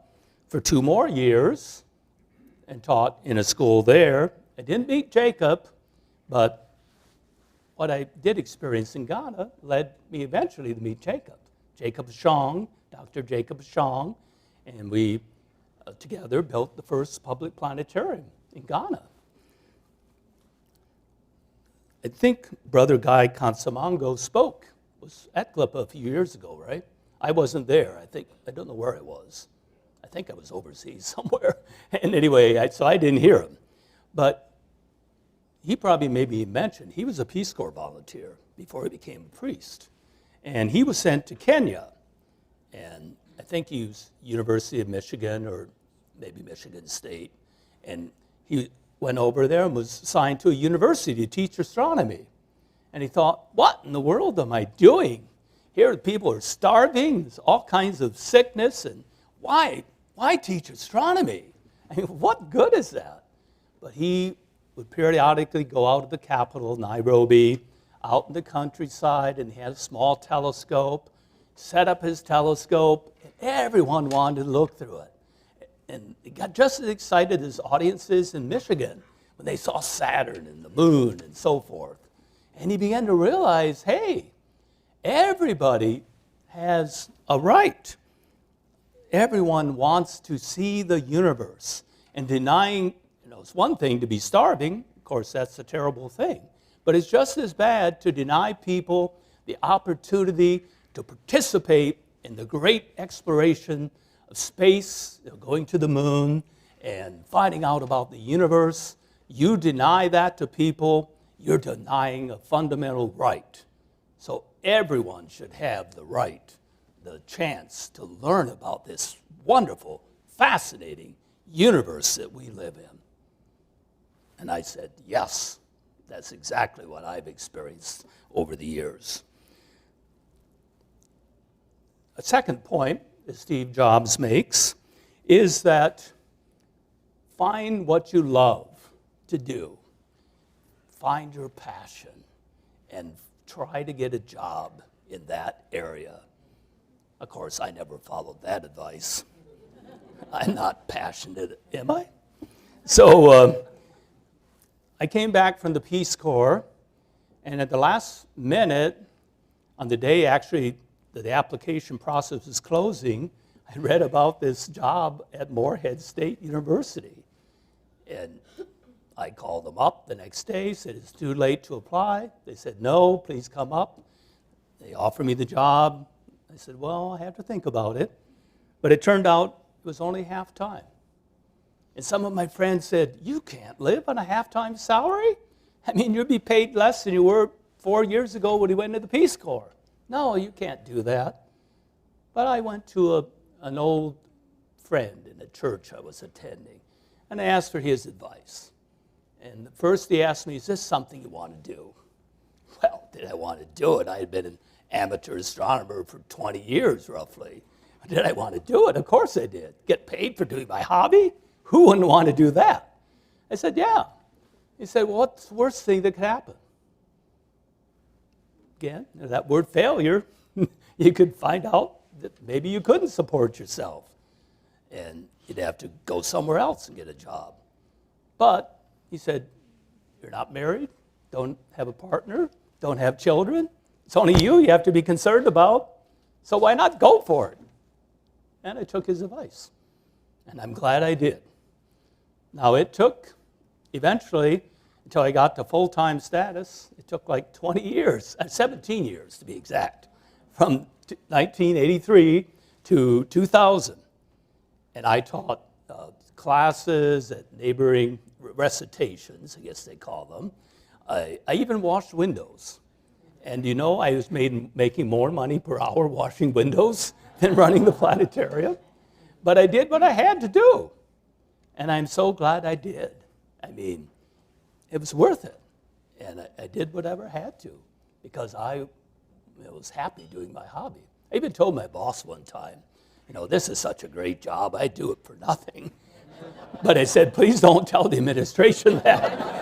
for 2 more years and taught in a school there. I didn't meet Jacob, but what I did experience in Ghana led me eventually to meet Jacob. Jacob Shong, Dr. Jacob Shong, and we together built the first public planetarium in Ghana. I think Brother Guy Consamango spoke, was at GLPA a few years ago, right? I wasn't there. I don't know where I was. I think I was overseas somewhere. And anyway, so I didn't hear him. But he probably maybe mentioned, he was a Peace Corps volunteer before he became a priest. And he was sent to Kenya. And I think he was University of Michigan or maybe Michigan State. And he went over there and was assigned to a university to teach astronomy. And he thought, what in the world am I doing? Here people are starving, there's all kinds of sickness, and why teach astronomy? I mean, what good is that? But he would periodically go out of the capital, Nairobi, out in the countryside, and he had a small telescope, set up his telescope, and everyone wanted to look through it. And he got just as excited as audiences in Michigan when they saw Saturn and the moon and so forth. And he began to realize, hey, everybody has a right. Everyone wants to see the universe. And denying, it's one thing to be starving. Of course, that's a terrible thing. But it's just as bad to deny people the opportunity to participate in the great exploration of space, going to the moon and finding out about the universe. You deny that to people, you're denying a fundamental right. So everyone should have the right, the chance to learn about this wonderful, fascinating universe that we live in. And I said, yes, that's exactly what I've experienced over the years. A second point that Steve Jobs makes is that find what you love to do. Find your passion and try to get a job in that area. Of course, I never followed that advice. I'm not passionate, am I? So I came back from the Peace Corps, and at the last minute, on the day actually that the application process was closing, I read about this job at Morehead State University. And I called them up the next day, said it's too late to apply. They said, no, please come up. They offered me the job. I said, well, I have to think about it. But it turned out it was only half-time. And some of my friends said, you can't live on a half-time salary? I mean, you'd be paid less than you were 4 years ago when you went into the Peace Corps. No, you can't do that. But I went to an old friend in a church I was attending, and I asked for his advice. And first he asked me, is this something you want to do? Well, did I want to do it? I had been an amateur astronomer for 20 years, roughly. Did I want to do it? Of course I did. Get paid for doing my hobby? Who wouldn't want to do that? I said, yeah. He said, well, what's the worst thing that could happen? Again, that word failure, you could find out that maybe you couldn't support yourself. And you'd have to go somewhere else and get a job. But he said, you're not married, don't have a partner, don't have children. It's only you have to be concerned about, so why not go for it? And I took his advice, and I'm glad I did. Now, it took, eventually, until I got to full-time status, it took like 20 years, 17 years to be exact, from 1983 to 2000. And I taught classes at neighboring recitations, I guess they call them. I even washed windows. And you know, I was making more money per hour washing windows than running the planetarium. But I did what I had to do. And I'm so glad I did. I mean, it was worth it. And I did whatever I had to because I was happy doing my hobby. I even told my boss one time, you know, this is such a great job, I do it for nothing. But I said, please don't tell the administration that.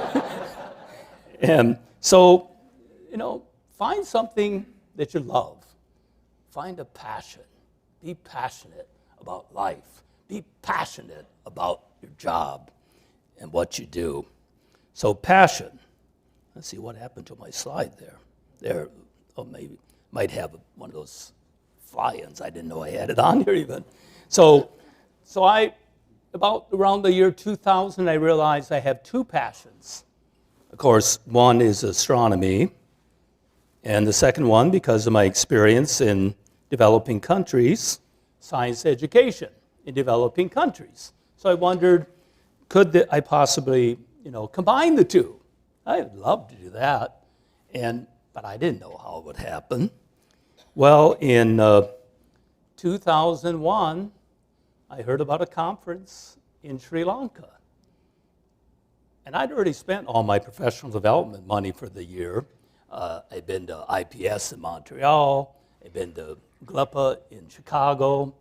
And so, you know, find something that you love. Find a passion. Be passionate about life. Be passionate about your job and what you do. So passion. Let's see what happened to my slide there. There, oh, maybe might have one of those fly-ins. I didn't know I had it on here even. So about around the year 2000, I realized I have two passions. Of course, one is astronomy, and the second one, because of my experience in developing countries, science education in developing countries. So I wondered, could I possibly, you know, combine the two? I'd love to do that, but I didn't know how it would happen. Well, in 2001, I heard about a conference in Sri Lanka. And I'd already spent all my professional development money for the year. I'd been to IPS in Montreal. I'd been to GLPA in Chicago.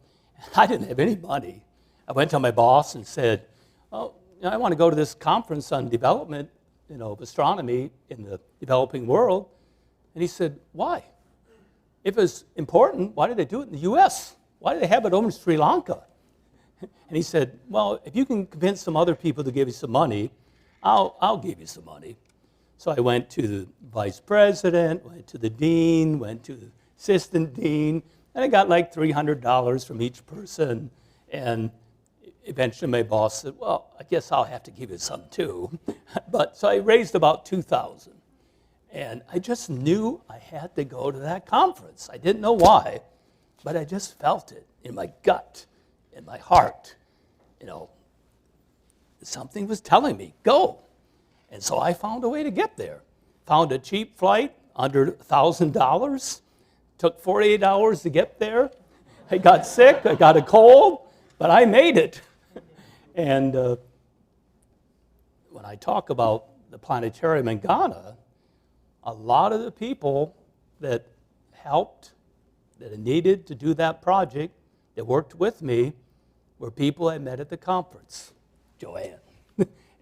I didn't have any money. I went to my boss and said, oh, you know, I want to go to this conference on development, you know, of astronomy in the developing world. And he said, why? If it's important, why did they do it in the US? Why did they have it over in Sri Lanka? And he said, well, if you can convince some other people to give you some money, I'll give you some money. So I went to the vice president, went to the dean, went to the assistant dean, and I got like $300 from each person. And eventually my boss said, well, I guess I'll have to give you some too. So I raised about $2,000. And I just knew I had to go to that conference. I didn't know why, but I just felt it in my gut, in my heart. You know, something was telling me, go. And so I found a way to get there. Found a cheap flight under $1,000. Took 48 hours to get there. I got sick, I got a cold, but I made it. And when I talk about the planetarium in Ghana, a lot of the people that helped, that I needed to do that project, that worked with me, were people I met at the conference, Joanne,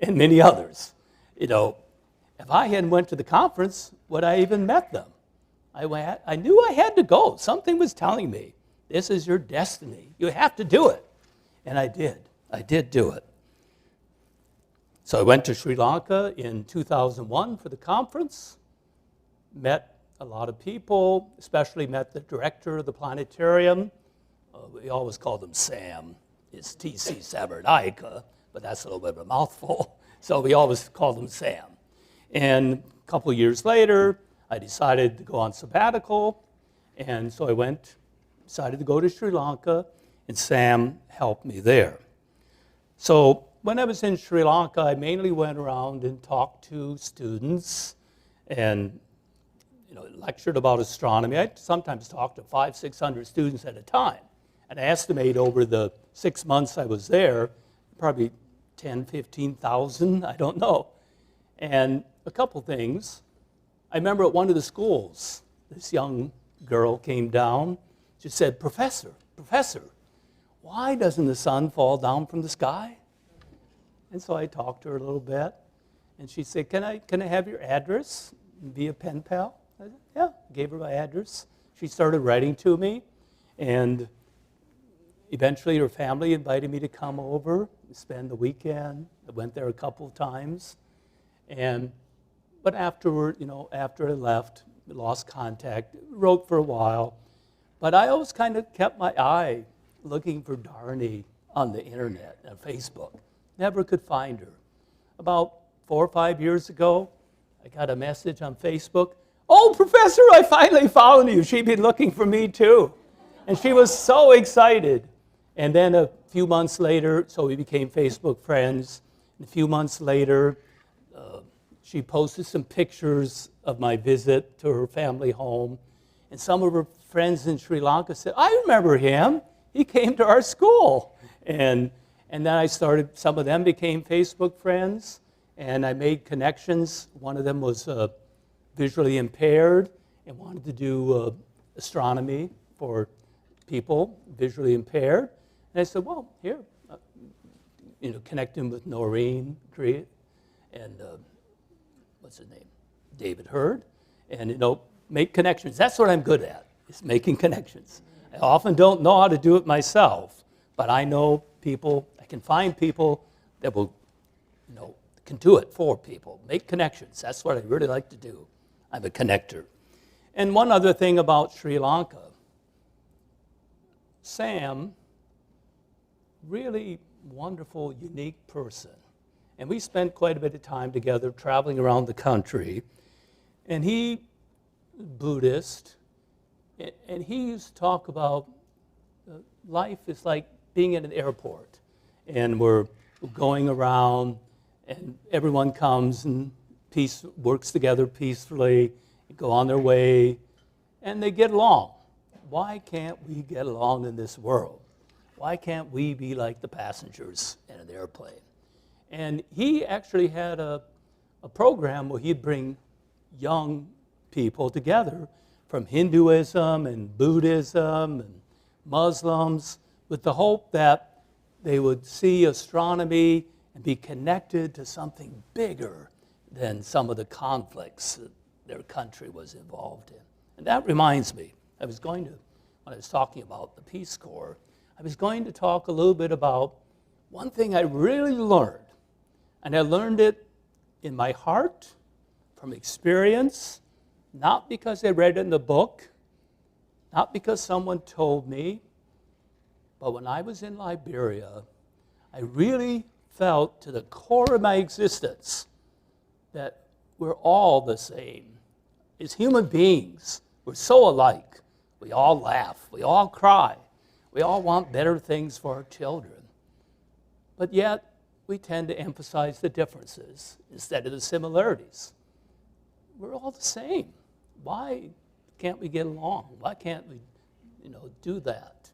and many others. You know, if I hadn't went to the conference, would I even met them? I knew I had to go. Something was telling me, this is your destiny. You have to do it. And I did. I did do it. So I went to Sri Lanka in 2001 for the conference, met a lot of people, especially met the director of the planetarium. We always called him Sam. It's T.C. Savarnaika, but that's a little bit of a mouthful. So we always called him Sam. And a couple years later, I decided to go on sabbatical. And so I decided to go to Sri Lanka, and Sam helped me there. So when I was in Sri Lanka, I mainly went around and talked to students and lectured about astronomy. I sometimes talked to 500, 600 students at a time. And I estimate over the 6 months I was there, probably 10, 15,000, I don't know. And a couple things. I remember at one of the schools, this young girl came down. She said, Professor, why doesn't the sun fall down from the sky? And so I talked to her a little bit. And she said, can I have your address via pen pal? I said, yeah, gave her my address. She started writing to me. And eventually her family invited me to come over, spend the weekend. I went there a couple of times. But afterward, after I left, lost contact, wrote for a while. But I always kind of kept my eye looking for Darnie on the internet, on Facebook. Never could find her. About 4 or 5 years ago, I got a message on Facebook. "Oh, Professor, I finally found you. She'd been looking for me too." And she was so excited. And then a few months later, so we became Facebook friends. And a few months later, she posted some pictures of my visit to her family home. And some of her friends in Sri Lanka said, "I remember him. He came to our school." And then I started, some of them became Facebook friends, and I made connections. One of them was visually impaired and wanted to do astronomy for people visually impaired. And I said, "Well, here, connect him with Noreen Cree and what's his name, David Hurd, and make connections." That's what I'm good at, is making connections. I often don't know how to do it myself, but I know people. I can find people that will, can do it for people. Make connections. That's what I really like to do. I'm a connector. And one other thing about Sri Lanka. Sam, really wonderful, unique person. And we spent quite a bit of time together traveling around the country. And he, Buddhist, and he used to talk about life is like being in an airport. And we're going around, and everyone comes and works together peacefully, go on their way, and they get along. Why can't we get along in this world? Why can't we be like the passengers in an airplane? And he actually had a program where he'd bring young people together from Hinduism and Buddhism and Muslims with the hope that they would see astronomy and be connected to something bigger than some of the conflicts that their country was involved in. And that reminds me, when I was talking about the Peace Corps, I was going to talk a little bit about one thing I really learned. And I learned it in my heart, from experience, not because I read it in the book, not because someone told me, but when I was in Liberia, I really felt to the core of my existence that we're all the same. As human beings, we're so alike. We all laugh, we all cry, we all want better things for our children. But yet, we tend to emphasize the differences instead of the similarities. We're all the same. Why can't we get along? Why can't we, do that?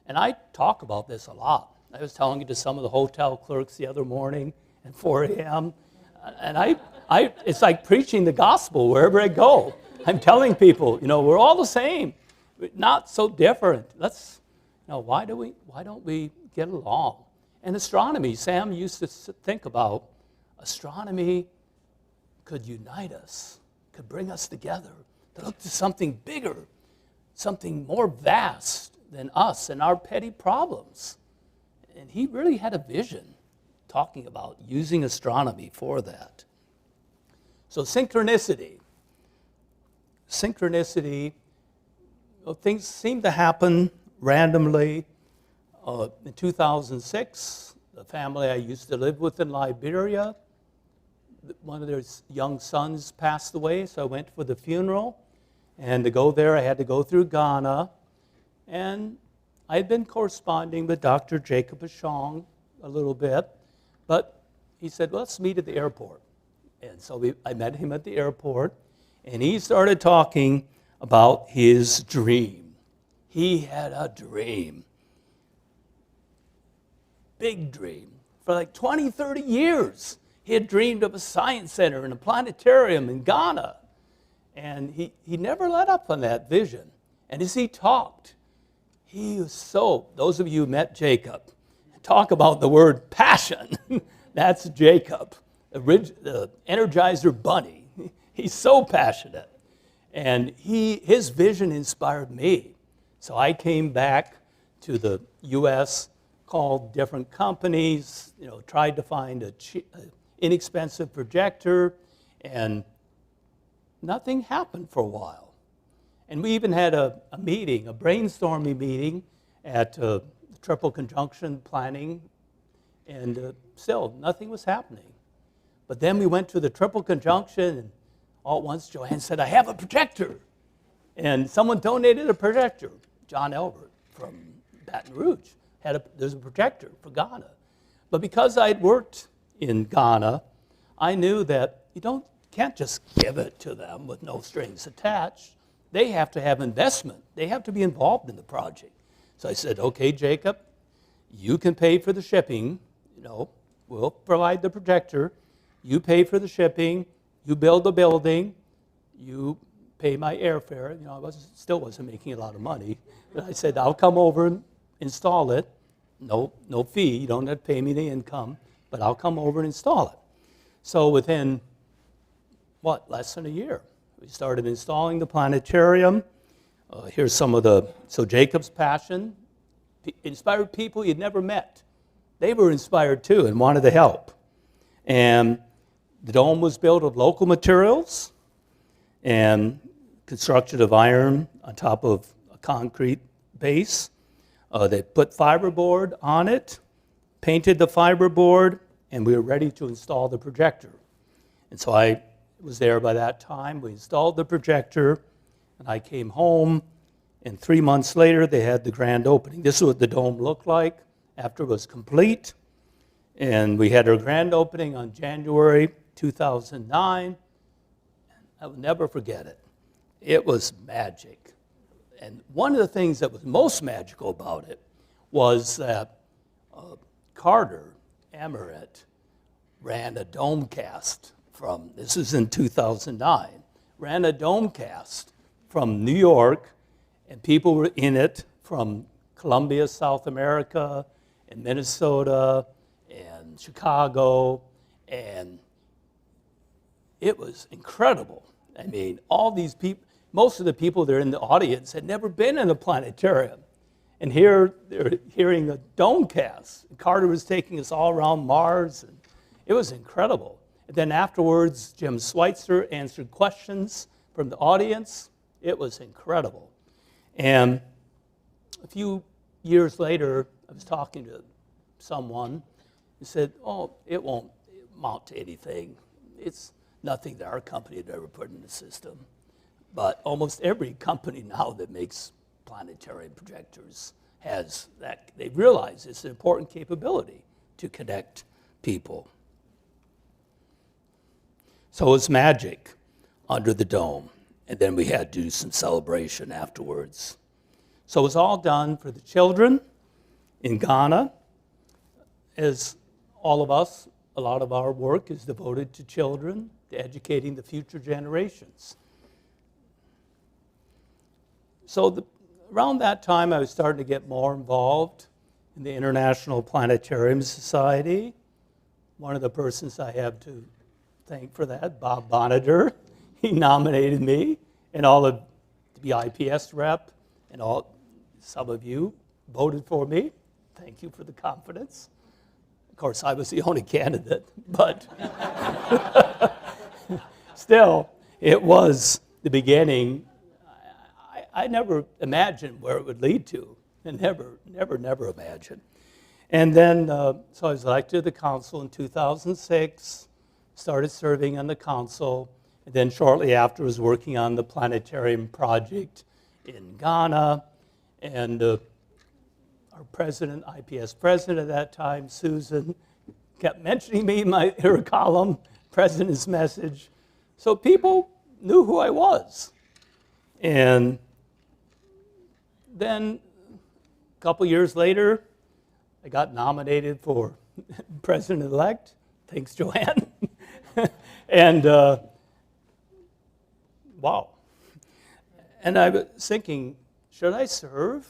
And I talk about this a lot. I was telling it to some of the hotel clerks the other morning at 4 a.m. And it's like preaching the gospel wherever I go. I'm telling people, we're all the same, not so different. Why don't we get along? And astronomy, Sam used to think about astronomy could unite us, could bring us together, to look to something bigger, something more vast than us and our petty problems. And he really had a vision talking about using astronomy for that. So synchronicity. Things seem to happen randomly. In 2006, the family I used to live with in Liberia, one of their young sons passed away, so I went for the funeral. And to go there, I had to go through Ghana. And I had been corresponding with Dr. Jacob Ashong a little bit, but he said, "Well, let's meet at the airport." And so I met him at the airport, and he started talking about his dream. He had a dream. Big dream. For like 20, 30 years, he had dreamed of a science center and a planetarium in Ghana. And he never let up on that vision. And as he talked, he was those of you who met Jacob, talk about the word passion. That's Jacob, the Energizer Bunny. He's so passionate. And his vision inspired me. So I came back to the U.S., called different companies, tried to find an inexpensive projector, and nothing happened for a while. And we even had a meeting, a brainstorming meeting at the Triple Conjunction planning, and still nothing was happening. But then we went to the Triple Conjunction, and all at once Joanne said, I have a projector. And someone donated a projector. John Elbert from Baton Rouge there's a projector for Ghana. But because I'd worked in Ghana, I knew that you can't just give it to them with no strings attached. They have to have investment. They have to be involved in the project. So I said, okay, Jacob, you can pay for the shipping. We'll provide the projector. You pay for the shipping. You build the building. You pay my airfare. I still wasn't making a lot of money. But I said, I'll come over and install it. No fee. You don't have to pay me the income, but I'll come over and install it. So within, less than a year, we started installing the planetarium. Here's so Jacob's passion inspired people he'd never met. They were inspired too and wanted to help. And the dome was built of local materials and constructed of iron on top of a concrete base. They put fiberboard on it, painted the fiberboard, and we were ready to install the projector. And so I was there by that time. We installed the projector, and I came home, and 3 months later, they had the grand opening. This is what the dome looked like after it was complete. And we had our grand opening on January 2009. I will never forget it. It was magic. And one of the things that was most magical about it was that Carter Emmerich ran a dome cast this is in 2009, ran a dome cast from New York, and people were in it from Colombia, South America, and Minnesota, and Chicago, and it was incredible. I mean, all these people, most of the people that are in the audience had never been in a planetarium. And here they're hearing a dome cast. Carter was taking us all around Mars, and it was incredible. And then afterwards, Jim Schweitzer answered questions from the audience. It was incredible. And a few years later, I was talking to someone who said, it won't amount to anything. It's nothing that our company had ever put in the system. But almost every company now that makes planetary projectors has that. They realize it's an important capability to connect people. So it was magic under the dome. And then we had to do some celebration afterwards. So it was all done for the children in Ghana. As all of us, a lot of our work is devoted to children, to educating the future generations. So around that time, I was starting to get more involved in the International Planetarium Society. One of the persons I have to thank for that, Bob Bonader, he nominated me, and all of to be IPS rep, and some of you voted for me. Thank you for the confidence. Of course, I was the only candidate, but still, it was the beginning. I never imagined where it would lead to, and never imagined. And then, so I was elected to the council in 2006, started serving on the council, and then shortly after was working on the Planetarium project in Ghana, and our president, IPS president at that time, Susan, kept mentioning me in her column, president's message. So people knew who I was. And then a couple years later, I got nominated for president-elect. Thanks, Joanne. And wow. And I was thinking, should I serve?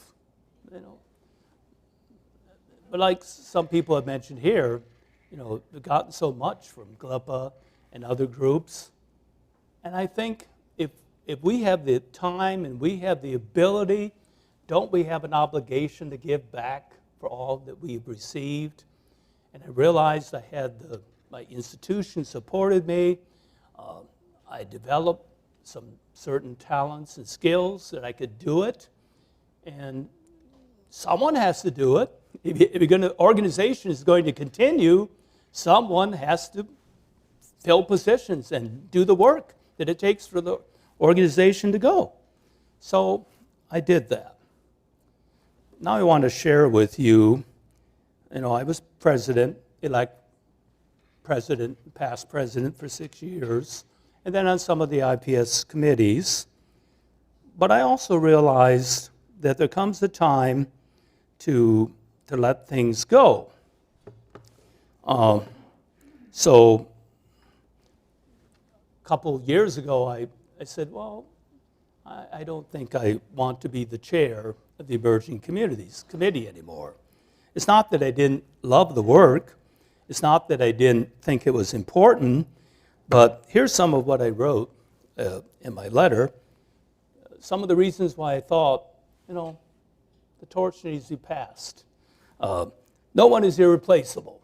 But like some people have mentioned here, we've gotten so much from GLPA and other groups. And I think if we have the time and we have the ability, don't we have an obligation to give back for all that we've received? And I realized I had my institution supported me. I developed some certain talents and skills, that I could do it. And someone has to do it. If the organization is going to continue, someone has to fill positions and do the work that it takes for the organization to go. So I did that. Now I want to share with you, I was past president for 6 years, and then on some of the IPS committees. But I also realized that there comes a time to let things go. So a couple years ago, I said, well, I don't think I want to be the chair of the Emerging Communities Committee anymore. It's not that I didn't love the work. It's not that I didn't think it was important. But here's some of what I wrote in my letter. Some of the reasons why I thought, the torch needs to be passed. No one is irreplaceable.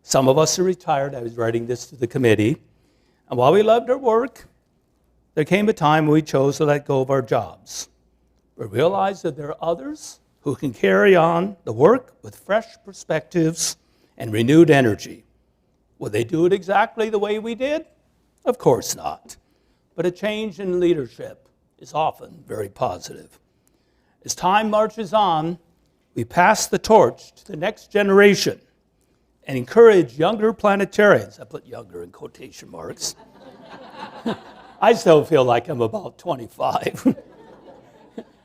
Some of us are retired. I was writing this to the committee. And while we loved our work, there came a time when we chose to let go of our jobs. We realized that there are others who can carry on the work with fresh perspectives and renewed energy. Will they do it exactly the way we did? Of course not. But a change in leadership is often very positive. As time marches on, we pass the torch to the next generation and encourage younger planetarians. I put younger in quotation marks. I still feel like I'm about 25,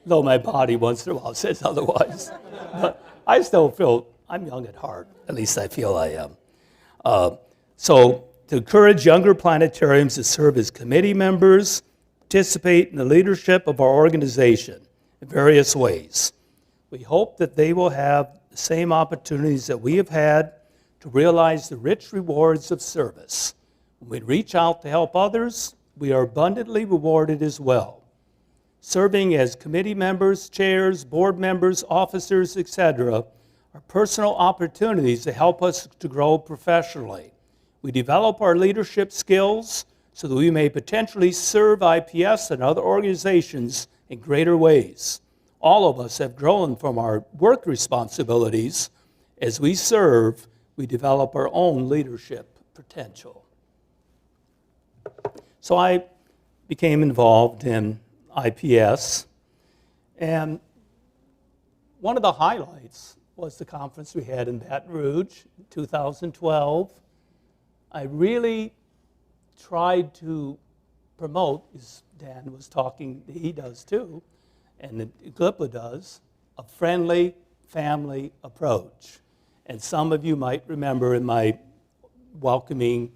though my body once in a while says otherwise. But I still feel I'm young at heart. At least I feel I am. So to encourage younger planetarians to serve as committee members, participate in the leadership of our organization in various ways. We hope that they will have the same opportunities that we have had to realize the rich rewards of service. When we reach out to help others, we are abundantly rewarded as well. Serving as committee members, chairs, board members, officers, etc., are personal opportunities to help us to grow professionally. We develop our leadership skills so that we may potentially serve IPS and other organizations in greater ways. All of us have grown from our work responsibilities. As we serve, we develop our own leadership potential. So I became involved in IPS, and one of the highlights was the conference we had in Baton Rouge in 2012. I really tried to promote, as Dan was talking, he does too, and GLPA does, a friendly family approach. And some of you might remember in my welcoming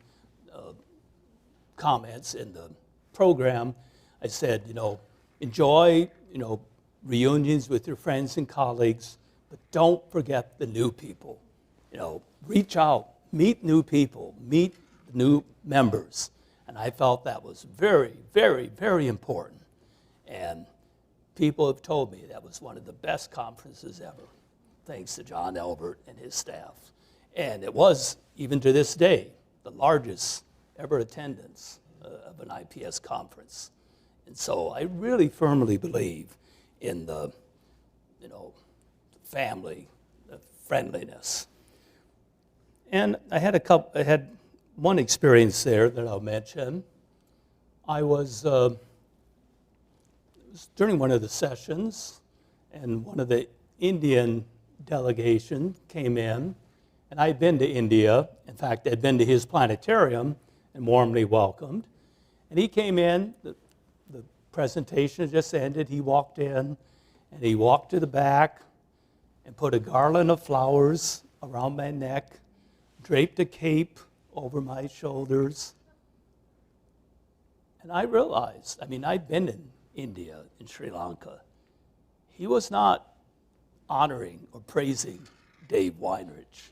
comments in the program, I said, enjoy, reunions with your friends and colleagues, but don't forget the new people. Reach out, meet new people, meet new members. And I felt that was very, very, very important. And people have told me that was one of the best conferences ever, thanks to John Elbert and his staff. And it was, even to this day, the largest ever attendance of an IPS conference. And so I really firmly believe in the, family, the friendliness. And I had one experience there that I'll mention. I was during one of the sessions, and one of the Indian delegation came in, and I'd been to India. In fact, I'd been to his planetarium and warmly welcomed. And he came in, the presentation had just ended, he walked in, and he walked to the back and put a garland of flowers around my neck, draped a cape over my shoulders. And I realized, I'd been in India, in Sri Lanka. He was not honoring or praising Dave Weinrich.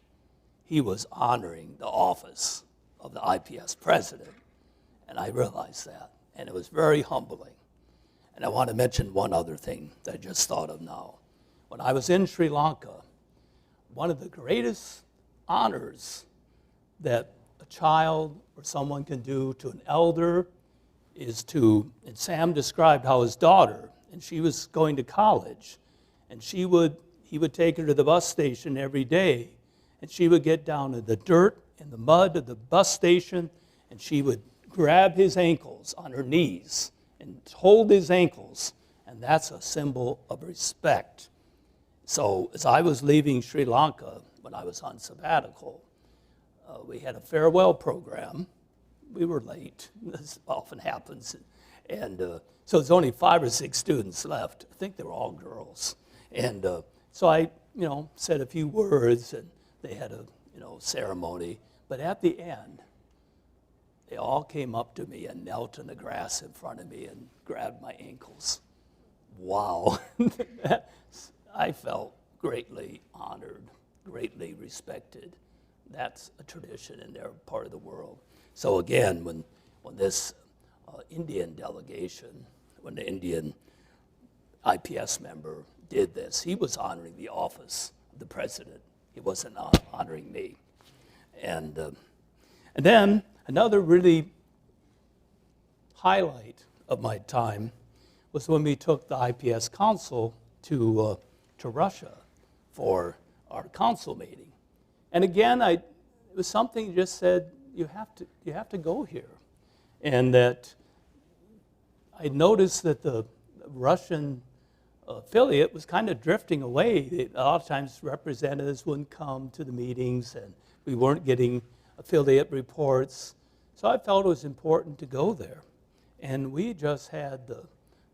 He was honoring the office of the IPS president. And I realized that, and it was very humbling. And I want to mention one other thing that I just thought of now. When I was in Sri Lanka, one of the greatest honors that a child or someone can do to an elder and Sam described how his daughter, and she was going to college, and he would take her to the bus station every day, and she would get down in the dirt and the mud of the bus station, and she would grab his ankles on her knees and hold his ankles, and that's a symbol of respect. So as I was leaving Sri Lanka when I was on sabbatical, we had a farewell program. We were late, this often happens, and so there's only 5 or 6 students left. I think they were all girls, and so I, said a few words, and they had a, ceremony. But at the end, they all came up to me and knelt in the grass in front of me and grabbed my ankles. Wow, I felt greatly honored, greatly respected. That's a tradition in their part of the world. So again, when this Indian delegation, when the Indian IPS member did this, he was honoring the office of the president. He wasn't honoring me. And then another really highlight of my time was when we took the IPS council to Russia for our council meeting. And again, it was something that just said, you have to go here. And that I noticed that the Russian affiliate was kind of drifting away. A lot of times representatives wouldn't come to the meetings, and we weren't getting affiliate reports. So I felt it was important to go there. And we just had the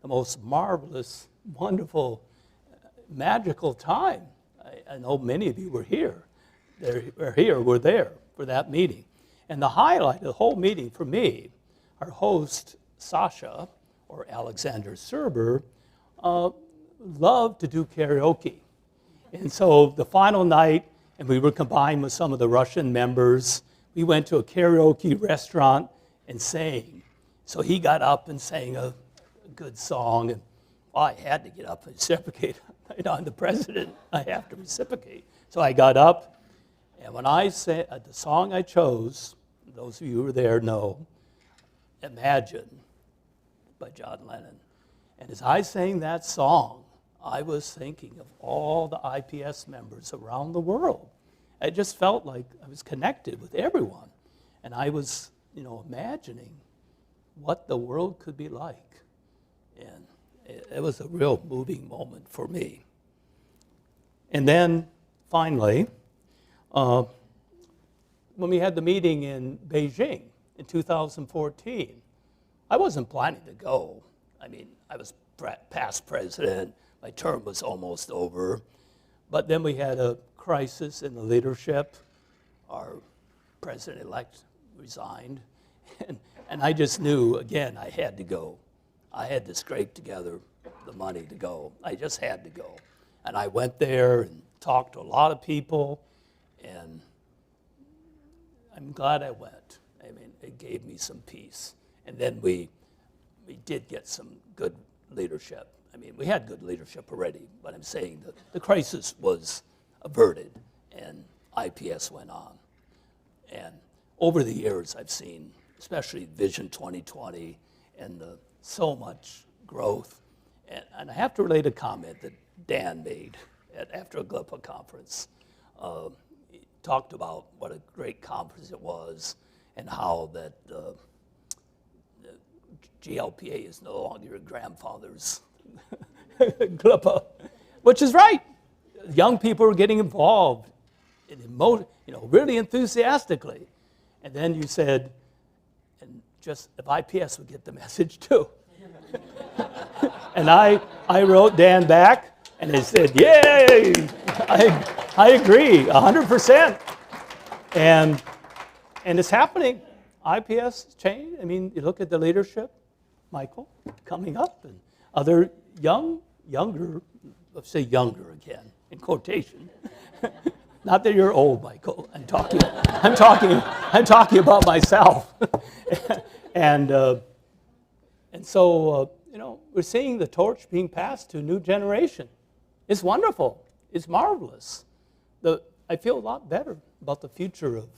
most marvelous, wonderful, magical time. I know many of you were here. We're there for that meeting. And the highlight of the whole meeting for me, our host, Sasha, or Alexander Serber, loved to do karaoke. And so the final night, and we were combined with some of the Russian members, we went to a karaoke restaurant and sang. So he got up and sang a good song, and I had to get up and reciprocate. I'm the president, I have to reciprocate. So I got up, and when I said the song I chose, those of you who were there know, Imagine by John Lennon. And as I sang that song, I was thinking of all the IPS members around the world. I just felt like I was connected with everyone. And I was, imagining what the world could be like. And it was a real moving moment for me. And then, finally, when we had the meeting in Beijing in 2014, I wasn't planning to go. I mean, I was past president, my term was almost over, but then we had a crisis in the leadership. Our president-elect resigned, and I just knew, again, I had to go. I had to scrape together the money to go. I just had to go. And I went there and talked to a lot of people, and I'm glad I went. I mean, it gave me some peace. And then we did get some good leadership. I mean, we had good leadership already, but I'm saying that the crisis was averted, and IPS went on. And over the years, I've seen, especially Vision 2020, and so much growth. And I have to relate a comment that Dan made after a GLPA conference. He talked about what a great conference it was, and how that GLPA is no longer your grandfather's GLPA, which is right. Young people are getting involved, really enthusiastically. And then you said, and just if IPS would get the message too. And I wrote Dan back, and I said, yay, I agree, 100%. And it's happening. IPS changed. I mean, you look at the leadership, Michael coming up, and other younger, let's say younger again, in quotation. Not that you're old, Michael. I'm talking about myself. And so we're seeing the torch being passed to a new generation. It's wonderful. It's marvelous. I feel a lot better about the future of,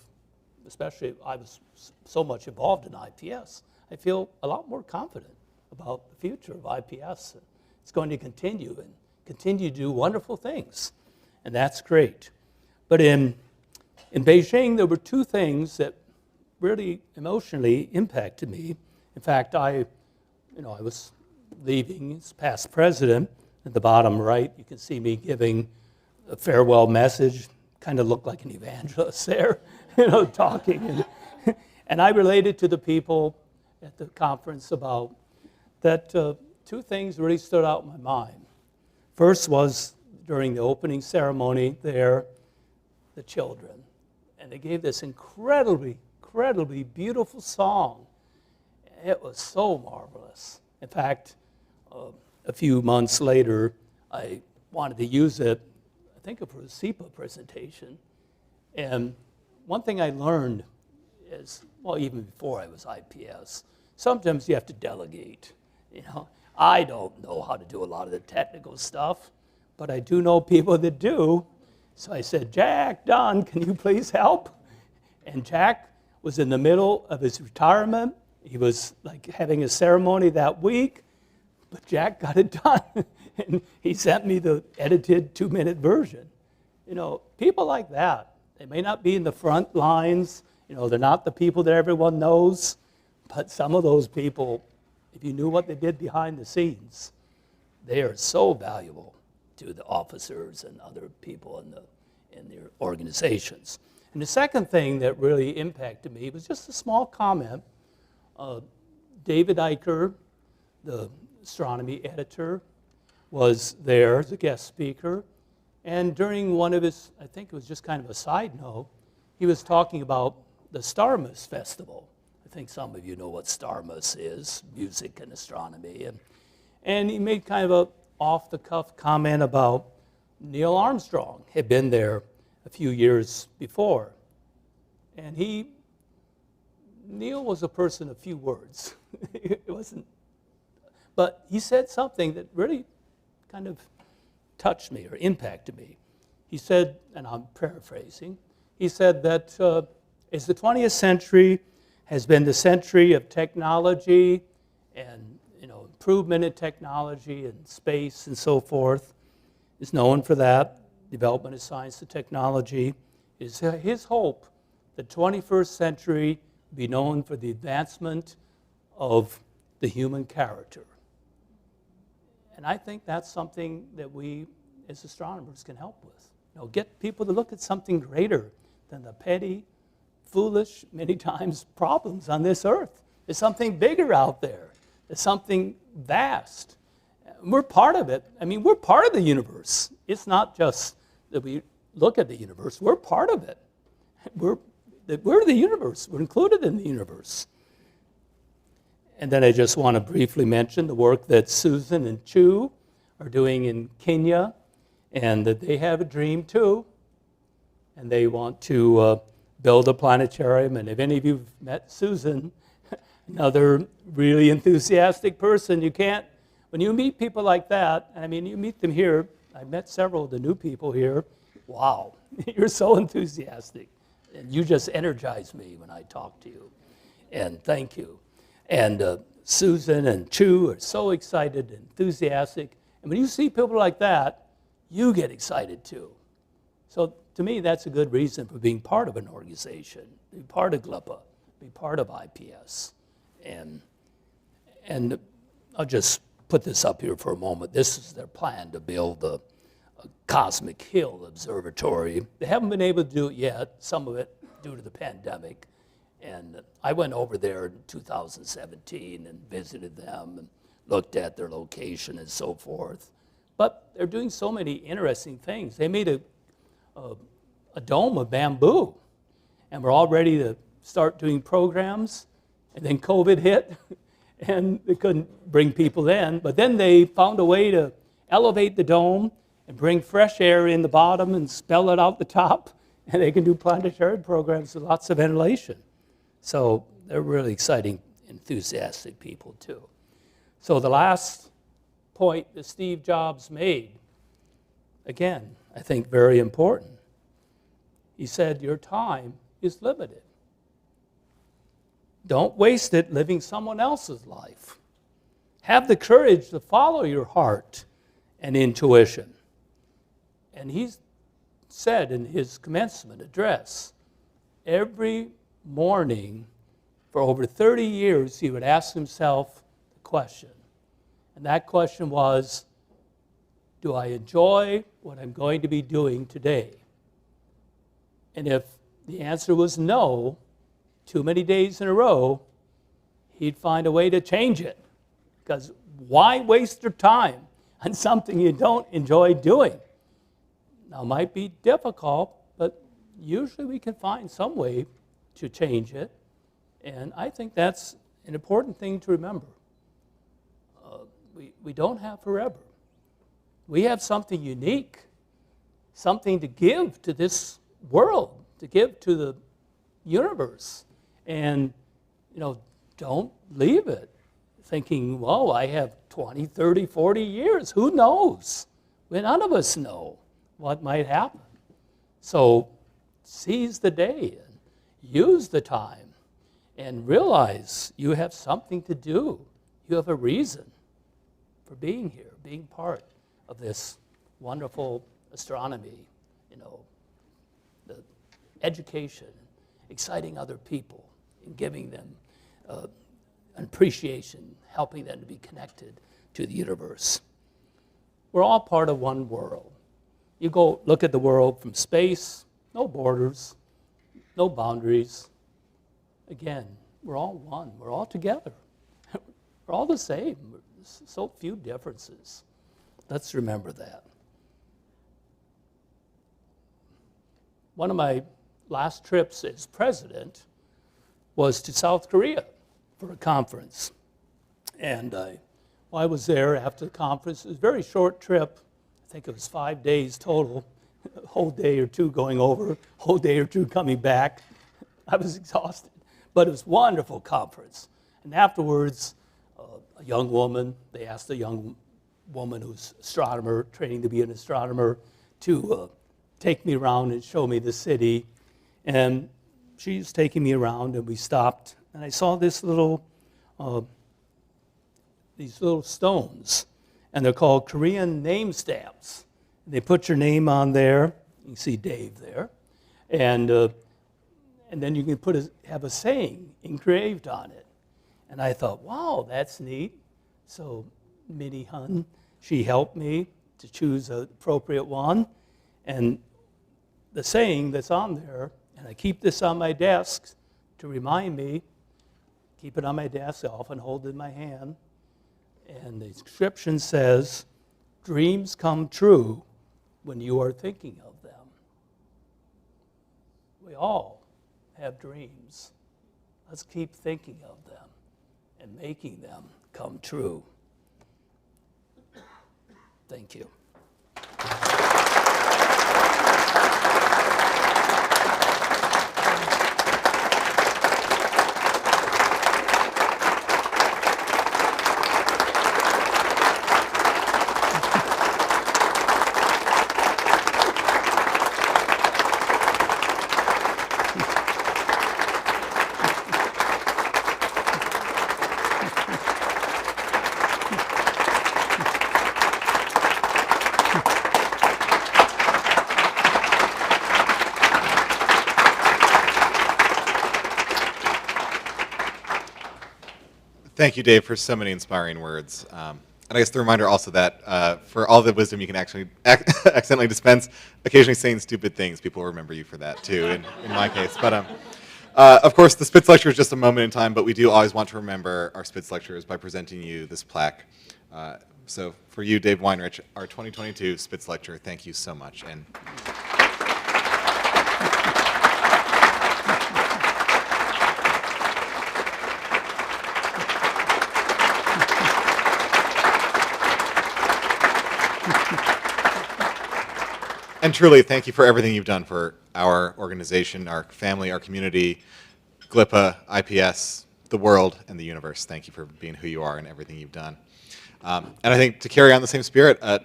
especially I was so much involved in IPS. I feel a lot more confident about the future of IPS. It's going to continue to do wonderful things, and that's great. But in Beijing, there were two things that really emotionally impacted me. In fact, I was leaving as past president. At the bottom right, you can see me giving a farewell message. Kind of looked like an evangelist there, talking. And I related to the people at the conference about that two things really stood out in my mind. First was during the opening ceremony there, the children. And they gave this incredibly beautiful song. It was so marvelous. In fact, a few months later, I wanted to use it, I think for a SEPA presentation. And one thing I learned is, well, even before I was IPS, sometimes you have to delegate. I don't know how to do a lot of the technical stuff, but I do know people that do. So I said, Jack, Don, can you please help? And Jack was in the middle of his retirement. He was like having a ceremony that week, but Jack got it done. And he sent me the edited 2-minute version. People like that, they may not be in the front lines. They're not the people that everyone knows, but some of those people, if you knew what they did behind the scenes, they are so valuable to the officers and other people in their organizations. And the second thing that really impacted me was just a small comment. David Eicher, the astronomy editor, was there as a guest speaker. And during one of his, I think it was just kind of a side note, he was talking about the Starmus Festival. I think some of you know what Starmus is, music and astronomy. And he made kind of a off-the-cuff comment about Neil Armstrong had been there a few years before. And Neil was a person of few words. It wasn't, but he said something that really kind of touched me or impacted me. He said, and I'm paraphrasing, he said that as the 20th century has been the century of technology and improvement in technology and space and so forth, is known for that, development of science and technology, is his hope the 21st century be known for the advancement of the human character. And I think that's something that we as astronomers can help with. Get people to look at something greater than the petty, foolish, many times problems on this earth. There's something bigger out there. There's something vast. We're part of it. We're part of the universe. It's not just that we look at the universe. We're part of it. We're the universe. We're included in the universe. And then I just want to briefly mention the work that Susan and Chu are doing in Kenya, and that they have a dream too, and they want to build a planetarium. And if any of you have met Susan, another really enthusiastic person, when you meet people like that, you meet them here, I met several of the new people here, wow, you're so enthusiastic. And you just energize me when I talk to you. And thank you. And Susan and Chu are so excited and enthusiastic. And when you see people like that, you get excited too. So to me, that's a good reason for being part of an organization, be part of GLPA, be part of IPS. And I'll just put this up here for a moment. This is their plan to build a Cosmic Hill Observatory. They haven't been able to do it yet, some of it due to the pandemic. And I went over there in 2017 and visited them and looked at their location and so forth. But they're doing so many interesting things. They made a dome of bamboo, and we're all ready to start doing programs. And then COVID hit, and they couldn't bring people in. But then they found a way to elevate the dome and bring fresh air in the bottom and spell it out the top, and they can do planetary programs with lots of ventilation. So they're really exciting, enthusiastic people too. So the last point that Steve Jobs made, again, I think very important. He said, your time is limited. Don't waste it living someone else's life. Have the courage to follow your heart and intuition. And he said in his commencement address, every morning for over 30 years, he would ask himself the question. And that question was, do I enjoy what I'm going to be doing today? And if the answer was no, too many days in a row, he'd find a way to change it. Because why waste your time on something you don't enjoy doing? Now, it might be difficult, but usually we can find some way to change it. And I think that's an important thing to remember. We don't have forever. We have something unique, something to give to this world, to give to the universe. And, don't leave it thinking, well, I have 20, 30, 40 years. Who knows? None of us know what might happen. So seize the day and use the time and realize you have something to do. You have a reason for being here, being part of this wonderful astronomy, the education, exciting other people, and giving them an appreciation, helping them to be connected to the universe. We're all part of one world. You go look at the world from space, no borders, no boundaries. Again, we're all one. We're all together. We're all the same. There's so few differences. Let's remember that. One of my last trips as president was to South Korea for a conference. And I was there after the conference. It was a very short trip. I think it was 5 days total, a whole day or two going over, a whole day or two coming back. I was exhausted, but it was a wonderful conference. And afterwards, a young woman, they asked a young woman who's an astronomer, training to be an astronomer, to take me around and show me the city. And she's taking me around, and we stopped, and I saw these little stones, and they're called Korean name stamps. They put your name on there. You can see Dave there, and then you can have a saying engraved on it. And I thought, wow, that's neat. So Minnie Hun, she helped me to choose an appropriate one, and the saying that's on there, and I keep this on my desk to remind me, keep it on my desk, I often hold it in my hand, and the inscription says, dreams come true when you are thinking of them. We all have dreams. Let's keep thinking of them and making them come true. Thank you. Thank you, Dave, for so many inspiring words. And I guess the reminder also that for all the wisdom you can actually accidentally dispense, occasionally saying stupid things, people will remember you for that too, in my case. But of course, the Spitz lecture is just a moment in time, but we do always want to remember our Spitz lecturers by presenting you this plaque. So for you, Dave Weinrich, our 2022 Spitz lecturer, thank you so much. And And truly, thank you for everything you've done for our organization, our family, our community, GLPA, IPS, the world, and the universe. Thank you for being who you are and everything you've done. And I think to carry on the same spirit, the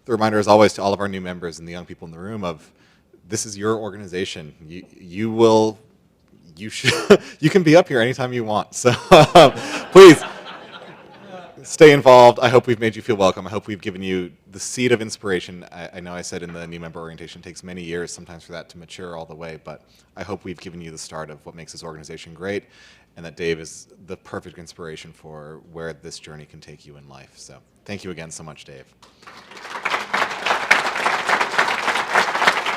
reminder is always to all of our new members and the young people in the room of this is your organization. You you should you can be up here anytime you want. So please stay involved. I hope we've made you feel welcome. I hope we've given you the seed of inspiration. I know I said in the new member orientation it takes many years sometimes for that to mature all the way, but I hope we've given you the start of what makes this organization great, and that Dave is the perfect inspiration for where this journey can take you in life. So thank you again so much, Dave.